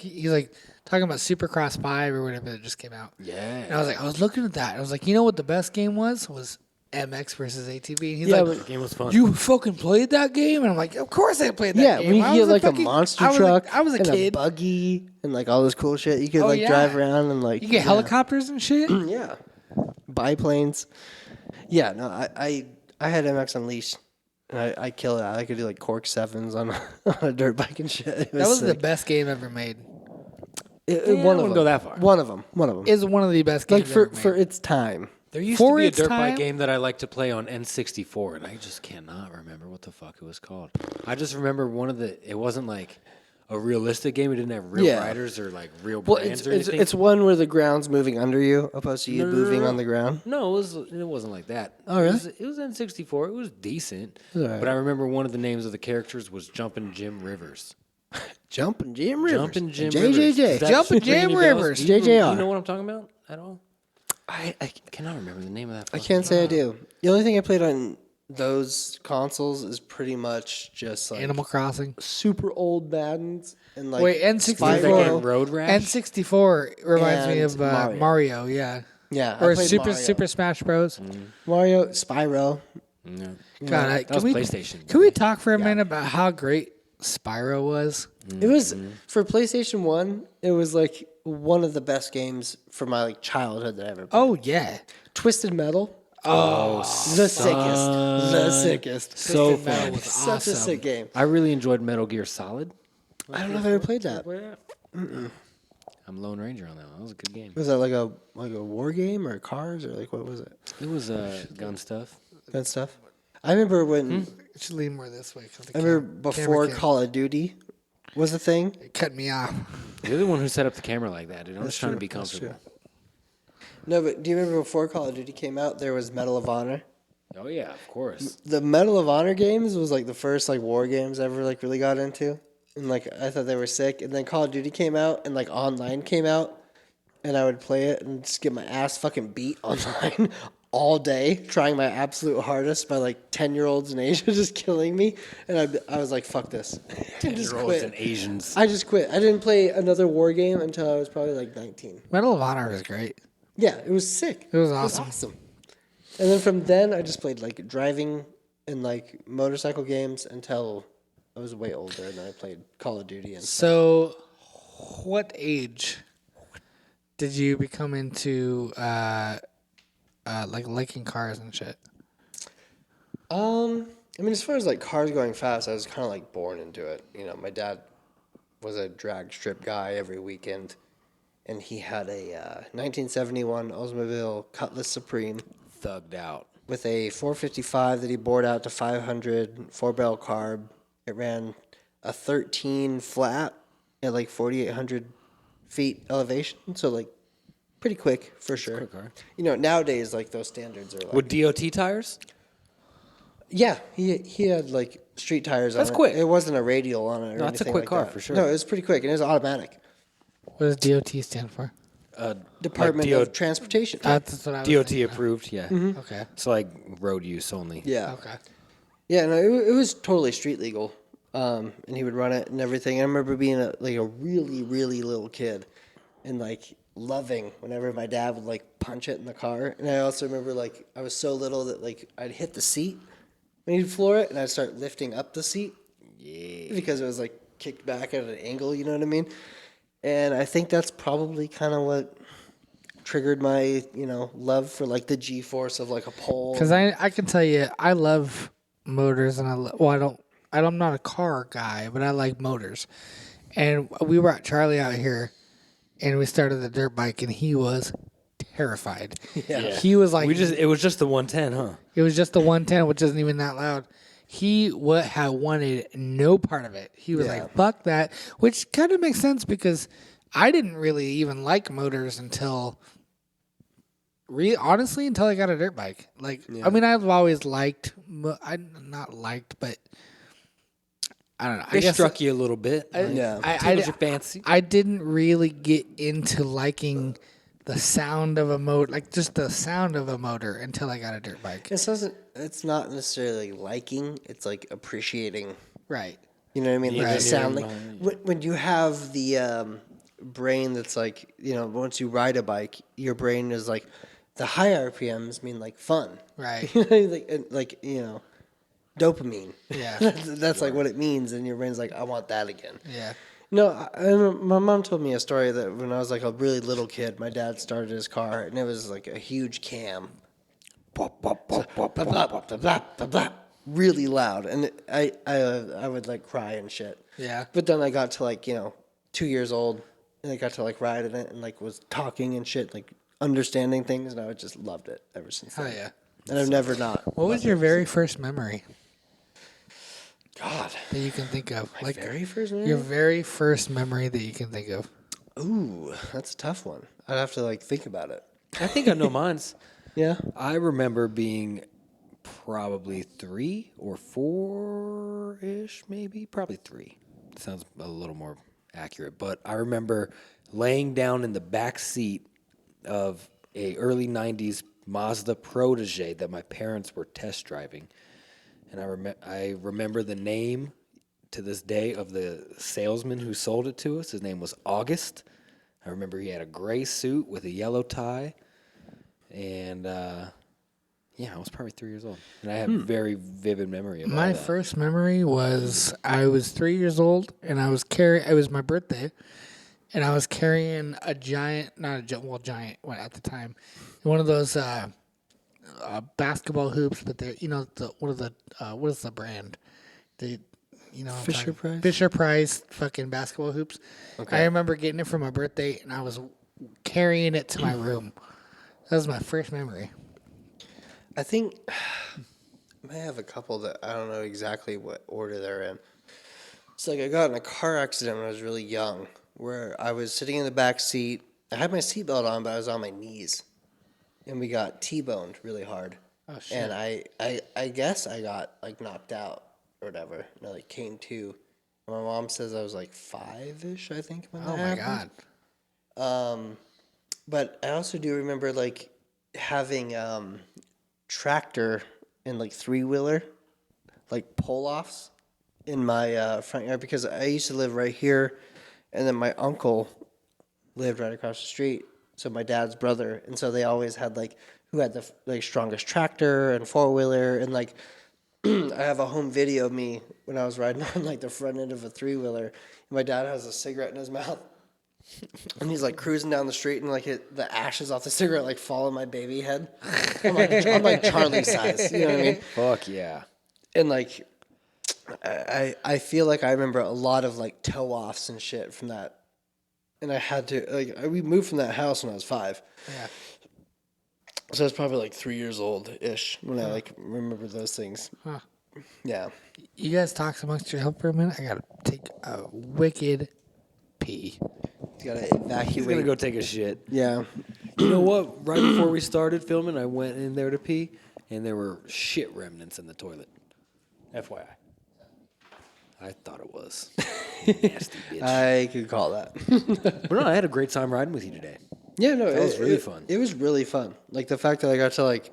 [SPEAKER 2] talking about Supercross 5 or whatever that just came out.
[SPEAKER 1] Yeah.
[SPEAKER 2] And I was looking at that. I was like, you know what the best game was MX versus ATV. And he's
[SPEAKER 3] Yeah,
[SPEAKER 2] like,
[SPEAKER 1] The game was fun.
[SPEAKER 2] you fucking played that game? And I'm like, of course I played that
[SPEAKER 3] Yeah,
[SPEAKER 2] game.
[SPEAKER 3] when you
[SPEAKER 2] I
[SPEAKER 3] get
[SPEAKER 2] was
[SPEAKER 3] like
[SPEAKER 2] fucking-
[SPEAKER 3] a monster
[SPEAKER 2] I was
[SPEAKER 3] truck,
[SPEAKER 2] I was a
[SPEAKER 3] and
[SPEAKER 2] kid.
[SPEAKER 3] a buggy, and like all this cool shit, you could
[SPEAKER 2] Oh,
[SPEAKER 3] like
[SPEAKER 2] yeah.
[SPEAKER 3] drive around and like
[SPEAKER 2] You get helicopters and shit.
[SPEAKER 3] yeah, biplanes. Yeah, no, I had MX Unleashed, and I killed it. I could do like cork sevens on a dirt bike and shit. It
[SPEAKER 2] That was the
[SPEAKER 3] sick.
[SPEAKER 2] best game ever made.
[SPEAKER 3] One
[SPEAKER 1] I
[SPEAKER 3] of
[SPEAKER 1] wouldn't
[SPEAKER 3] them.
[SPEAKER 1] go that far.
[SPEAKER 3] One of them.
[SPEAKER 2] Is one of the best
[SPEAKER 3] Like
[SPEAKER 2] games
[SPEAKER 3] for
[SPEAKER 2] ever made.
[SPEAKER 3] for its time.
[SPEAKER 1] There used
[SPEAKER 2] For
[SPEAKER 1] to be a
[SPEAKER 2] its
[SPEAKER 1] dirt
[SPEAKER 2] time?
[SPEAKER 1] bike game that I like to play on N64, and I just cannot remember what the fuck it was called. I just remember it wasn't like a realistic game. It didn't have real
[SPEAKER 3] Yeah.
[SPEAKER 1] riders or like real
[SPEAKER 3] Well,
[SPEAKER 1] brands
[SPEAKER 3] it's
[SPEAKER 1] or anything.
[SPEAKER 3] it's one where the ground's moving under you, opposed to you moving on the ground.
[SPEAKER 1] No, it wasn't like that.
[SPEAKER 3] Oh, really?
[SPEAKER 1] It was N64. It was decent.
[SPEAKER 3] all right.
[SPEAKER 1] But I remember one of the names of the characters was Jumpin' Jim Rivers.
[SPEAKER 3] Jumping Jim Rivers.
[SPEAKER 1] Jumpin' Jim
[SPEAKER 3] JJJ.
[SPEAKER 1] Rivers. Does that
[SPEAKER 2] Jumpin'
[SPEAKER 1] ring
[SPEAKER 2] Jim
[SPEAKER 1] any bells?
[SPEAKER 2] Rivers.
[SPEAKER 1] Do you
[SPEAKER 3] JJR.
[SPEAKER 1] know what I'm talking about at all?
[SPEAKER 3] I
[SPEAKER 1] Cannot remember the name of that.
[SPEAKER 3] I
[SPEAKER 1] fucking
[SPEAKER 3] can't say I do. The only thing I played on those consoles is pretty much just like
[SPEAKER 2] Animal Crossing.
[SPEAKER 3] super old Maddens and like
[SPEAKER 2] Wait, N64.
[SPEAKER 1] That
[SPEAKER 3] Spyro.
[SPEAKER 1] game Road Rash?
[SPEAKER 2] N64 reminds me
[SPEAKER 3] And
[SPEAKER 2] of
[SPEAKER 3] Mario.
[SPEAKER 2] Mario. Yeah.
[SPEAKER 3] Yeah, I
[SPEAKER 2] Or
[SPEAKER 3] played
[SPEAKER 2] Super
[SPEAKER 3] Mario.
[SPEAKER 2] Super Smash Bros.
[SPEAKER 3] Mario, Spyro.
[SPEAKER 1] No.
[SPEAKER 2] God,
[SPEAKER 1] That was PlayStation.
[SPEAKER 2] Can we talk for a minute about how great Spyro was?
[SPEAKER 3] It was for PlayStation 1, it was like one of the best games for my like childhood that I ever played.
[SPEAKER 2] Oh yeah.
[SPEAKER 3] Twisted Metal. The sickest.
[SPEAKER 1] So
[SPEAKER 2] Twisted Metal
[SPEAKER 1] fun.
[SPEAKER 2] was
[SPEAKER 3] Such a
[SPEAKER 2] awesome.
[SPEAKER 3] sick game.
[SPEAKER 1] I really enjoyed Metal Gear Solid.
[SPEAKER 3] I don't know if I ever played that.
[SPEAKER 1] I'm Lone Ranger on that one. That was a good game.
[SPEAKER 3] Was that like a war game or cars or like what was it?
[SPEAKER 1] It was gun stuff.
[SPEAKER 3] That stuff. I remember when
[SPEAKER 2] You should lean more this way. 'Cause the
[SPEAKER 3] I remember before Call of Duty was a thing.
[SPEAKER 2] it cut me off.
[SPEAKER 1] You're the one who set up the camera like that, dude. I'm just trying to be
[SPEAKER 3] That's
[SPEAKER 1] comfortable.
[SPEAKER 3] No, but do you remember before Call of Duty came out, there was Medal of Honor?
[SPEAKER 1] Oh yeah, of course.
[SPEAKER 3] The Medal of Honor games was like the first like war games I ever like really got into. And like I thought they were sick. And then Call of Duty came out and like online came out and I would play it and just get my ass fucking beat online all day, trying my absolute hardest by like 10-year-olds in Asia just killing me. And I was like, fuck this. I just
[SPEAKER 1] 10-year-olds
[SPEAKER 3] quit.
[SPEAKER 1] and Asians.
[SPEAKER 3] I just quit. I didn't play another war game until I was probably like 19.
[SPEAKER 2] Medal of Honor was great.
[SPEAKER 3] Yeah, it was sick.
[SPEAKER 2] It was awesome.
[SPEAKER 3] And then from then, I just played like driving and like motorcycle games until I was way older, and then I played Call of Duty and
[SPEAKER 2] So, what age did you become into like liking cars and shit?
[SPEAKER 3] I mean, as far as like cars going fast, I was kind of like born into it. You know, my dad was a drag strip guy every weekend, and he had a 1971 Oldsmobile Cutlass Supreme
[SPEAKER 1] Thugged out.
[SPEAKER 3] with a 455 that he bored out to 500, 4-barrel carb. It ran a 13 flat at like 4,800 feet elevation, so like pretty quick for sure.
[SPEAKER 1] quick car.
[SPEAKER 3] You know, nowadays like those standards are like
[SPEAKER 1] With DOT tires?
[SPEAKER 3] yeah, he had like street tires on
[SPEAKER 1] That's
[SPEAKER 3] it.
[SPEAKER 1] quick.
[SPEAKER 3] It wasn't a radial on it or
[SPEAKER 1] No, that's a
[SPEAKER 3] anything
[SPEAKER 1] quick
[SPEAKER 3] like
[SPEAKER 1] car
[SPEAKER 3] that.
[SPEAKER 1] for sure.
[SPEAKER 3] No, it was pretty quick and it was automatic.
[SPEAKER 2] What does DOT stand for?
[SPEAKER 3] Department
[SPEAKER 1] like
[SPEAKER 3] of Transportation.
[SPEAKER 2] That's what I was
[SPEAKER 1] DOT
[SPEAKER 2] thinking.
[SPEAKER 1] approved, yeah.
[SPEAKER 2] Okay.
[SPEAKER 1] It's like road use only.
[SPEAKER 3] Yeah.
[SPEAKER 2] Okay.
[SPEAKER 3] Yeah, no, it was totally street legal. And he would run it and everything. I remember being a really, really little kid and like loving whenever my dad would like punch it in the car. And I also remember like I was so little that like I'd hit the seat when he'd floor it and I'd start lifting up the seat. Yeah. Because it was like kicked back at an angle, you know what I mean? And I think that's probably kind of what triggered my, love for like the G-force of like a pole.
[SPEAKER 2] Because I can tell you, I love motors, and I'm not a car guy, but I like motors. And we were at Charlie out here, and we started the dirt bike, and he was terrified.
[SPEAKER 3] Yeah.
[SPEAKER 2] He was like,
[SPEAKER 1] It was just the 110, huh?
[SPEAKER 2] it was just the 110, which isn't even that loud. He had wanted no part of it. He was like, fuck that, which kind of makes sense because I didn't really even like motors until until I got a dirt bike. Like, I mean, I've always liked, not liked, but I don't know. I
[SPEAKER 1] They
[SPEAKER 2] guess
[SPEAKER 1] struck you a little bit.
[SPEAKER 3] Yeah.
[SPEAKER 1] Tickled your fancy.
[SPEAKER 2] I didn't really get into liking the sound of a motor, like just the sound of a motor until I got a dirt bike.
[SPEAKER 3] It's not necessarily liking, it's like appreciating.
[SPEAKER 2] Right.
[SPEAKER 3] You know what I mean? Like
[SPEAKER 1] Right.
[SPEAKER 3] the sound. Like when you have the brain that's like, once you ride a bike, your brain is like, the high RPMs mean like fun.
[SPEAKER 2] Right.
[SPEAKER 3] like dopamine.
[SPEAKER 2] Yeah.
[SPEAKER 3] That's like what it means, and your brain's like, I want that again.
[SPEAKER 2] Yeah.
[SPEAKER 3] No, my mom told me a story that when I was like a really little kid, my dad started his car, and it was like a huge cam. Bop, bop, bop, bop, bop, bop, bop, bop, bop, bop, really loud, and I would like cry and shit.
[SPEAKER 2] Yeah.
[SPEAKER 3] But then I got to like 2 years old, and I got to like ride in it and like was talking and shit, like understanding things, and I just loved it ever since then.
[SPEAKER 2] Oh yeah.
[SPEAKER 3] And I've never not.
[SPEAKER 2] What was your very first memory
[SPEAKER 3] God.
[SPEAKER 2] that you can think of?
[SPEAKER 3] My very first memory?
[SPEAKER 2] Your very first memory that you can think of.
[SPEAKER 3] Ooh, that's a tough one. I'd have to like think about it.
[SPEAKER 1] I think I know mine's.
[SPEAKER 3] Yeah.
[SPEAKER 1] I remember being probably 3 or 4-ish, maybe. Probably 3. Sounds a little more accurate. But I remember laying down in the back seat of a early 90s Mazda Protege that my parents were test driving. And I remember the name to this day of the salesman who sold it to us. His name was August. I remember he had a gray suit with a yellow tie. And, I was probably 3 years old. And I have very vivid memory of all
[SPEAKER 2] My
[SPEAKER 1] that.
[SPEAKER 2] first memory was I was 3 years old, and it was my birthday, and I was carrying a giant, giant, well, at the time, one of those basketball hoops, but they're what is the brand?
[SPEAKER 3] Fisher Price?
[SPEAKER 2] Fisher Price fucking basketball hoops.
[SPEAKER 1] Okay.
[SPEAKER 2] I remember getting it for my birthday, and I was carrying it to my room. That was my first memory.
[SPEAKER 3] I think I have a couple that I don't know exactly what order they're in. So like I got in a car accident when I was really young, where I was sitting in the back seat. I had my seatbelt on, but I was on my knees, and we got T-boned really hard.
[SPEAKER 2] Oh shit!
[SPEAKER 3] And I guess I got like knocked out or whatever. And I like came to. And my mom says I was like 5-ish, I think, when that happened.
[SPEAKER 2] God!
[SPEAKER 3] But I also do remember like having tractor and like 3-wheeler, like pull-offs in my front yard because I used to live right here, and then my uncle lived right across the street. So my dad's brother, and so they always had like who had the like strongest tractor and 4-wheeler, and like I have a home video of me when I was riding on like the front end of a 3-wheeler. And my dad has a cigarette in his mouth, and he's like cruising down the street, and like the ashes off the cigarette like fall on my baby head. I'm like Charlie size, you know what I mean?
[SPEAKER 1] Fuck yeah.
[SPEAKER 3] And like I feel like I remember a lot of like toe offs and shit from that. And I had to like we moved from that house when I was 5.
[SPEAKER 2] Yeah.
[SPEAKER 3] So I was probably like 3 years old ish when I like remember those things.
[SPEAKER 2] Huh.
[SPEAKER 3] Yeah.
[SPEAKER 2] You guys talk amongst yourself for a minute. I gotta take a wicked pee.
[SPEAKER 3] You gotta evacuate.
[SPEAKER 1] He's gonna go take a shit.
[SPEAKER 3] Yeah.
[SPEAKER 1] You know what? Right before we started filming, I went in there to pee, and there were shit remnants in the toilet. FYI. I thought it was. Nasty bitch.
[SPEAKER 3] I could call that.
[SPEAKER 1] But no, I had a great time riding with you today.
[SPEAKER 3] Yeah, no,
[SPEAKER 1] That was really fun.
[SPEAKER 3] It was really fun. Like the fact that I got to like,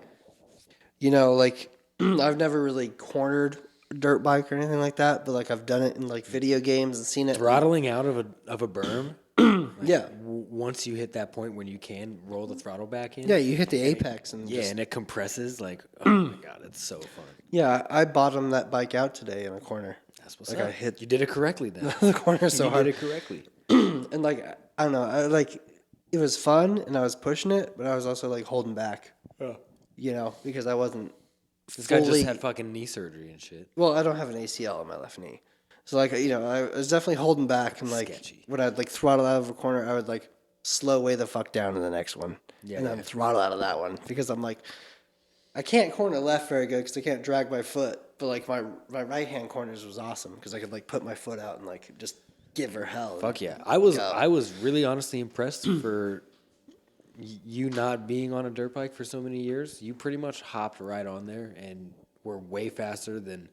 [SPEAKER 3] you know, like I've never really cornered a dirt bike or anything like that, but like I've done it in like video games and seen it.
[SPEAKER 1] Throttling out of a berm.
[SPEAKER 3] Yeah.
[SPEAKER 1] Once you hit that point when you can roll the throttle back in.
[SPEAKER 3] Yeah, you hit the apex and
[SPEAKER 1] Yeah,
[SPEAKER 3] just,
[SPEAKER 1] and it compresses like, oh my god, it's so fun.
[SPEAKER 3] yeah, I bottomed that bike out today in a corner.
[SPEAKER 1] That's what's
[SPEAKER 3] Like
[SPEAKER 1] up.
[SPEAKER 3] I hit
[SPEAKER 1] You did it correctly then.
[SPEAKER 3] the corner so
[SPEAKER 1] you
[SPEAKER 3] hard.
[SPEAKER 1] did it correctly.
[SPEAKER 3] And like I don't know, I like it was fun and I was pushing it, but I was also like holding back. You know, because I wasn't
[SPEAKER 1] This guy
[SPEAKER 3] fully,
[SPEAKER 1] just had fucking knee surgery and shit.
[SPEAKER 3] well, I don't have an ACL on my left knee. So like, you know, I was definitely holding back and like
[SPEAKER 1] Sketchy.
[SPEAKER 3] when I'd like throttle out of a corner, I would like slow way the fuck down to the next one.
[SPEAKER 1] Yeah,
[SPEAKER 3] and then
[SPEAKER 1] yeah.
[SPEAKER 3] throttle out of that one because I'm like I can't corner left very good because I can't drag my foot. But like my right hand corners was awesome because I could like put my foot out and like just give her hell.
[SPEAKER 1] Fuck yeah. I was
[SPEAKER 3] Go.
[SPEAKER 1] really honestly impressed for you not being on a dirt bike for so many years. You pretty much hopped right on there and were way faster than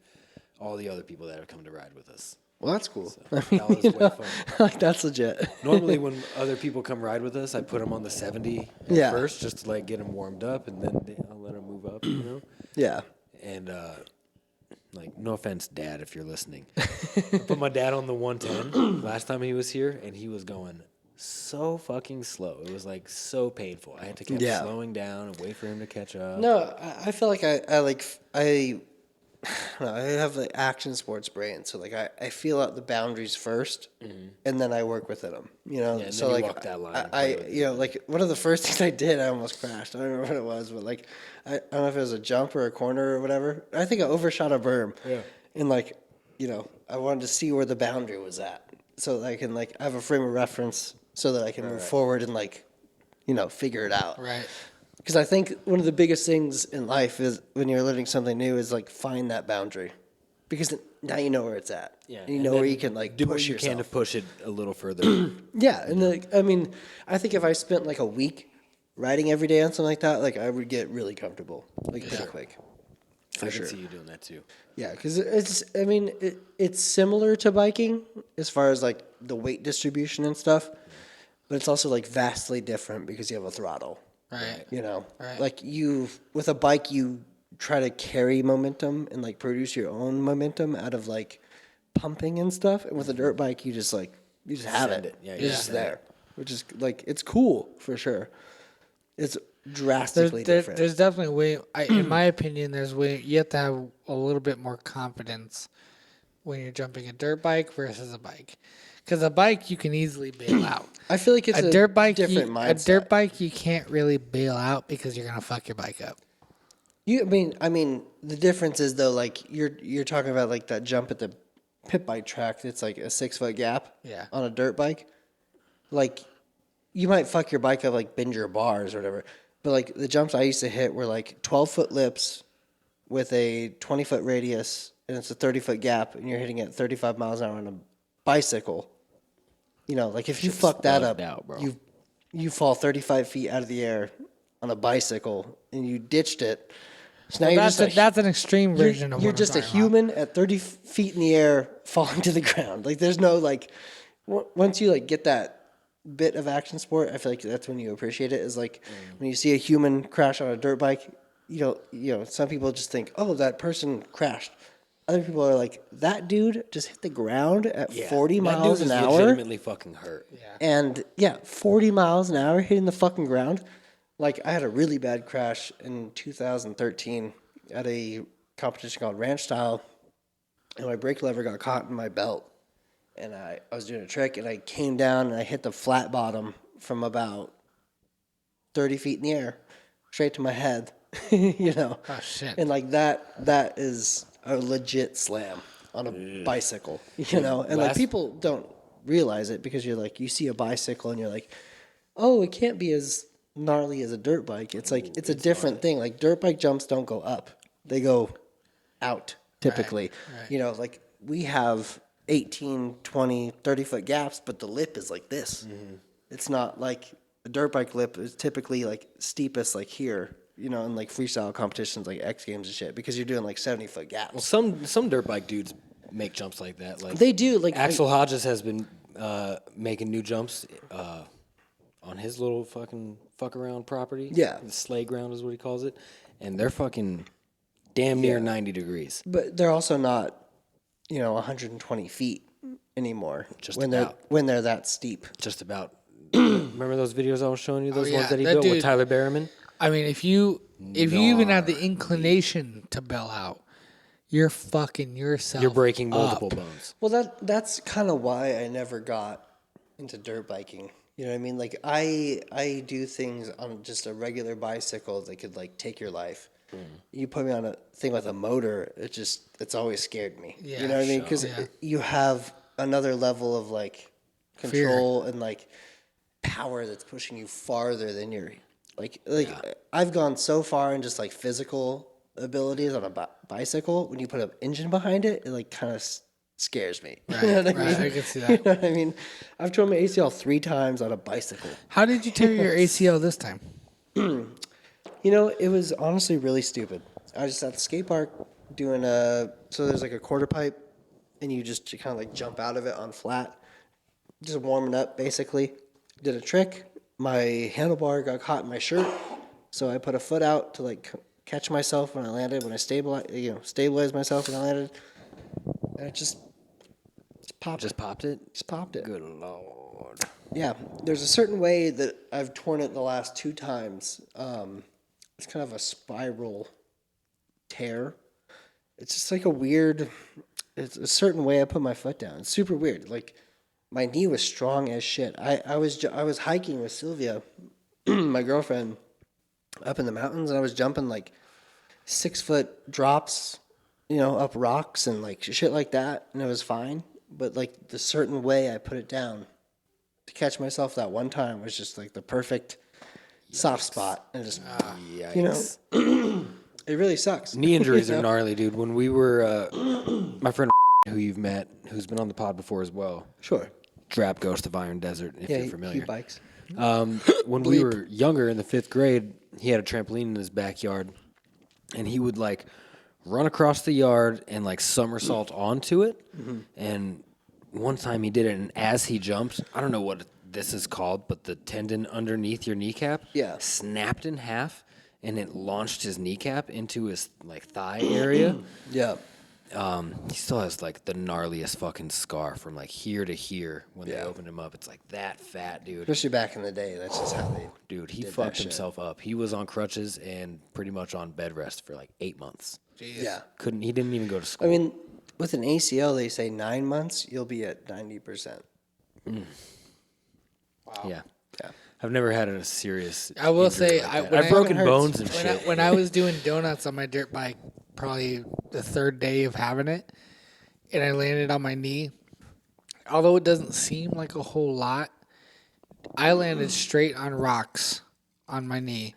[SPEAKER 1] all the other people that have come to ride with us.
[SPEAKER 3] Well, that's cool.
[SPEAKER 1] That was way fun.
[SPEAKER 3] Like that's legit.
[SPEAKER 1] Normally, when other people come ride with us, I put them on the 70
[SPEAKER 3] Yeah.
[SPEAKER 1] first just to like get them warmed up, and then I'll let them move up, you know?
[SPEAKER 3] Yeah.
[SPEAKER 1] And like, no offense, Dad, if you're listening. I put my dad on the 110 last time he was here, and he was going so fucking slow. It was like so painful. I had to keep slowing down and wait for him to catch up.
[SPEAKER 3] No, I feel like I have the action sports brain, so like I feel out the boundaries first, and then I work within them. You know,
[SPEAKER 1] and
[SPEAKER 3] so
[SPEAKER 1] then you
[SPEAKER 3] like
[SPEAKER 1] walk that line and
[SPEAKER 3] I
[SPEAKER 1] play with
[SPEAKER 3] you know like one of the first things I did, I almost crashed. I don't remember what it was, but like I don't know if it was a jump or a corner or whatever. I think I overshot a berm.
[SPEAKER 1] Yeah.
[SPEAKER 3] And like, you know, I wanted to see where the boundary was at, so that I can like have a frame of reference, so that I can move forward and like, you know, figure it out.
[SPEAKER 2] Right.
[SPEAKER 3] Because I think one of the biggest things in life is when you're learning something new is like find that boundary, because now you know where it's at.
[SPEAKER 1] Yeah,
[SPEAKER 3] you
[SPEAKER 1] and
[SPEAKER 3] know
[SPEAKER 1] then
[SPEAKER 3] where you can like
[SPEAKER 1] do what
[SPEAKER 3] push
[SPEAKER 1] you
[SPEAKER 3] yourself.
[SPEAKER 1] can to push it a little further.
[SPEAKER 3] Yeah, and like I mean, I think if I spent like a week riding every day on something like that, like I would get really comfortable, like pretty quick.
[SPEAKER 1] I can see you doing that too.
[SPEAKER 3] Yeah, because it's similar to biking as far as like the weight distribution and stuff, but it's also like vastly different because you have a throttle.
[SPEAKER 2] Right.
[SPEAKER 3] You know,
[SPEAKER 2] Right.
[SPEAKER 3] like with a bike, you try to carry momentum and like produce your own momentum out of like pumping and stuff. And with a dirt bike, you just have
[SPEAKER 1] Send
[SPEAKER 3] it.
[SPEAKER 1] it. Yeah,
[SPEAKER 3] It's
[SPEAKER 1] you
[SPEAKER 3] just
[SPEAKER 1] send it.
[SPEAKER 3] there, which is like it's cool for sure. It's drastically different.
[SPEAKER 2] There's definitely in my opinion, you have to have a little bit more confidence when you're jumping a dirt bike versus a bike. Because a bike you can easily bail out.
[SPEAKER 3] I feel like it's
[SPEAKER 2] A dirt bike,
[SPEAKER 3] different mindset.
[SPEAKER 2] a dirt bike you can't really bail out because you're gonna fuck your bike up.
[SPEAKER 3] I mean, the difference is though, like you're talking about like that jump at the pit bike track. It's like a 6-foot gap.
[SPEAKER 2] Yeah.
[SPEAKER 3] On a dirt bike, like you might fuck your bike up, like bend your bars or whatever. But like the jumps I used to hit were like 12-foot lips with a 20-foot radius, and it's a 30-foot gap, and you're hitting it 35 miles an hour on a bicycle. You know, like if you fuck that up,
[SPEAKER 1] bro.
[SPEAKER 3] you fall 35 feet out of the air on a bicycle, and you ditched it. So now
[SPEAKER 2] That's an extreme version of what
[SPEAKER 3] you're
[SPEAKER 2] I'm
[SPEAKER 3] just a
[SPEAKER 2] talking
[SPEAKER 3] human at 30 feet in the air falling to the ground. Like there's no like once you like get that bit of action sport, I feel like that's when you appreciate it. Is like when you see a human crash on a dirt bike, you know, some people just think, oh, that person crashed. Other people are like, that dude just hit the ground at 40 miles an hour.
[SPEAKER 1] Legitimately fucking hurt.
[SPEAKER 2] Yeah.
[SPEAKER 3] And 40 miles an hour hitting the fucking ground. Like I had a really bad crash in 2013 at a competition called Ranch Style, and my brake lever got caught in my belt. And I was doing a trick, and I came down and I hit the flat bottom from about 30 feet in the air, straight to my head. You know.
[SPEAKER 2] Oh shit.
[SPEAKER 3] And like that is a legit slam on a bicycle. You know, and like people don't realize it because you're like you see a bicycle and you're like, oh, it can't be as gnarly as a dirt bike. It's like it's a different thing. Like dirt bike jumps don't go up; they go out typically.
[SPEAKER 2] Right.
[SPEAKER 3] You know, like we have 18, 20, 30-foot gaps, but the lip is like this. It's not like a dirt bike lip is typically like steepest like here. You know, in like freestyle competitions like X Games and shit, because you're doing like 70-foot gaps.
[SPEAKER 1] Well, some dirt bike dudes make jumps like that. Like
[SPEAKER 3] They do, like
[SPEAKER 1] Axel Hodges has been making new jumps on his little fucking fuck around property.
[SPEAKER 3] Yeah.
[SPEAKER 1] The sleigh ground is what he calls it, and they're fucking damn near 90 degrees.
[SPEAKER 3] But they're also not, 120 feet anymore.
[SPEAKER 1] Just
[SPEAKER 3] when
[SPEAKER 1] about.
[SPEAKER 3] they're that steep.
[SPEAKER 1] Just about. Remember those videos I was showing you? Those
[SPEAKER 2] yeah,
[SPEAKER 1] ones that he
[SPEAKER 2] that
[SPEAKER 1] built with
[SPEAKER 2] dude-
[SPEAKER 1] Tyler Berryman.
[SPEAKER 2] I mean, if you even have the inclination to bail out, you're fucking yourself.
[SPEAKER 1] You're breaking multiple
[SPEAKER 2] up.
[SPEAKER 1] bones.
[SPEAKER 3] Well, that's kind of why I never got into dirt biking. You know what I mean? Like I do things on just a regular bicycle that could like take your life. You put me on a thing with a motor, it's always scared me.
[SPEAKER 2] Yeah,
[SPEAKER 3] you know what I mean? Because
[SPEAKER 2] yeah.
[SPEAKER 3] you have another level of like control and like power that's pushing you farther than your I've gone so far in just like physical abilities on a bicycle. When you put an engine behind it, it like kind of scares me.
[SPEAKER 2] Right,
[SPEAKER 3] You know what I
[SPEAKER 2] right,
[SPEAKER 3] mean?
[SPEAKER 2] I can see
[SPEAKER 3] You
[SPEAKER 2] that.
[SPEAKER 3] know what I mean? I've torn my ACL 3 times on a bicycle.
[SPEAKER 2] How did you tear your ACL this time?
[SPEAKER 3] It was honestly really stupid. I was just at the skate park doing so there's like a quarter pipe, and you just kind of like jump out of it on flat, just warming up basically. Did a trick. My handlebar got caught in my shirt, so I put a foot out to like catch myself when I landed. When I stabilized myself when I landed, and it just popped.
[SPEAKER 1] Just popped it.
[SPEAKER 3] Just popped it.
[SPEAKER 1] Good lord.
[SPEAKER 3] Yeah, there's a certain way that I've torn it the last 2 times. It's kind of a spiral tear. It's just like it's a certain way I put my foot down. It's super weird. Like my knee was strong as shit. I was hiking with Sylvia, my girlfriend, up in the mountains, and I was jumping like 6-foot drops, up rocks and like shit like that, and it was fine. But like the certain way I put it down to catch myself that one time was just like the perfect soft spot, and just
[SPEAKER 1] Yikes.
[SPEAKER 3] it really sucks.
[SPEAKER 1] Knee injuries are gnarly, dude. When we were, my friend who you've met, who's been on the pod before as well,
[SPEAKER 3] Sure.
[SPEAKER 1] Drap Ghost of Iron Desert, if you're familiar.
[SPEAKER 3] He bikes.
[SPEAKER 1] When we were younger in the 5th grade, he had a trampoline in his backyard, and he would like run across the yard and like somersault onto it. And one time he did it, and as he jumped, I don't know what this is called, but the tendon underneath your kneecap snapped in half, and it launched his kneecap into his like thigh area.
[SPEAKER 3] Yeah.
[SPEAKER 1] He still has like the gnarliest fucking scar from like here to here when they opened him up. It's like that fat, dude.
[SPEAKER 3] Especially back in the day, that's just how they.
[SPEAKER 1] Dude, he
[SPEAKER 3] did
[SPEAKER 1] fucked
[SPEAKER 3] that shit.
[SPEAKER 1] himself up. He was on crutches and pretty much on bed rest for like 8 months.
[SPEAKER 2] Jeez.
[SPEAKER 3] Yeah.
[SPEAKER 1] He didn't even go to school.
[SPEAKER 3] I mean, with an ACL, they say 9 months, you'll be at 90%.
[SPEAKER 1] Yeah.
[SPEAKER 3] Yeah.
[SPEAKER 1] I've never had a serious.
[SPEAKER 2] I will
[SPEAKER 1] injury
[SPEAKER 2] say,
[SPEAKER 1] like that.
[SPEAKER 2] when
[SPEAKER 1] I've broken
[SPEAKER 3] hurts.
[SPEAKER 1] bones and shit.
[SPEAKER 2] when I was doing donuts on my dirt bike, probably the third day of having it, and I landed on my knee. Although it doesn't seem like a whole lot, I landed straight on rocks on my knee,